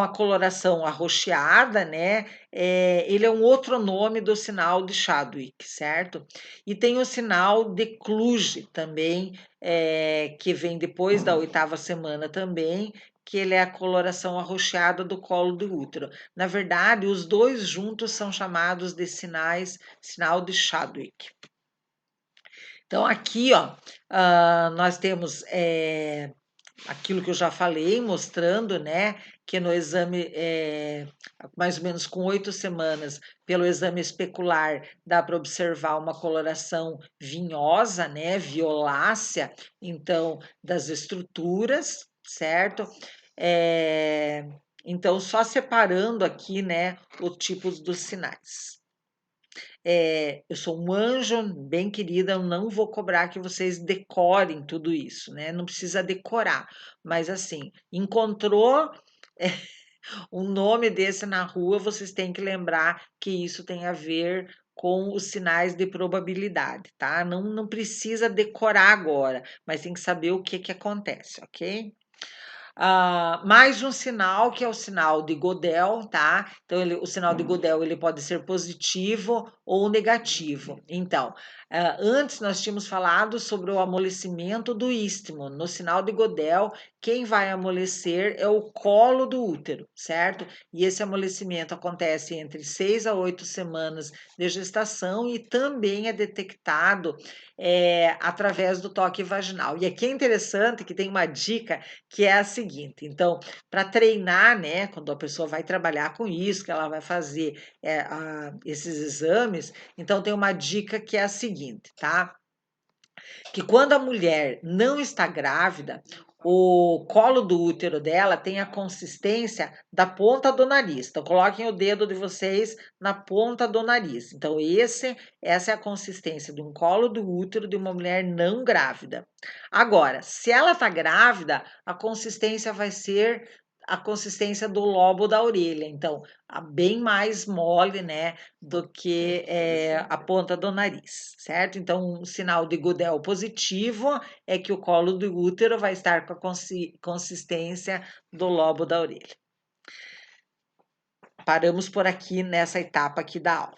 a coloração arroxeada, né? Ele é um outro nome do sinal de Chadwick, certo? E tem o sinal de Kluge também, que vem depois da 8ª semana também, que ele é a coloração arroxeada do colo do útero. Na verdade, os dois juntos são chamados de sinal de Chadwick. Então, aqui, ó, nós temos aquilo que eu já falei, mostrando, né, que no exame, mais ou menos com 8 semanas, pelo exame especular, dá para observar uma coloração vinhosa, né, violácea, então, das estruturas, certo? Então, só separando aqui, né, os tipos dos sinais. Eu sou um anjo, bem querida, eu não vou cobrar que vocês decorem tudo isso, né? Não precisa decorar, mas assim, encontrou um nome desse na rua, vocês têm que lembrar que isso tem a ver com os sinais de probabilidade, tá? Não precisa decorar agora, mas tem que saber o que que acontece, ok? Mais um sinal que é o sinal de Godel, tá? Então, o sinal de Godel ele pode ser positivo ou negativo. Então, antes nós tínhamos falado sobre o amolecimento do istmo. No sinal de Godel, quem vai amolecer é o colo do útero, certo? E esse amolecimento acontece entre 6 a 8 semanas de gestação e também é detectado através do toque vaginal. E aqui é interessante que tem uma dica que é a seguinte: então, para treinar, né, quando a pessoa vai trabalhar com isso, que ela vai fazer esses exames, então tem uma dica que é a seguinte, tá? Que quando a mulher não está grávida, o colo do útero dela tem a consistência da ponta do nariz. Então, coloquem o dedo de vocês na ponta do nariz. Então, essa é a consistência de um colo do útero de uma mulher não grávida. Agora, se ela está grávida, a consistência vai ser a consistência do lobo da orelha. Então, bem mais mole, né, do que a ponta do nariz, certo? Então, um sinal de Godel positivo é que o colo do útero vai estar com a consistência do lobo da orelha. Paramos por aqui nessa etapa aqui da aula.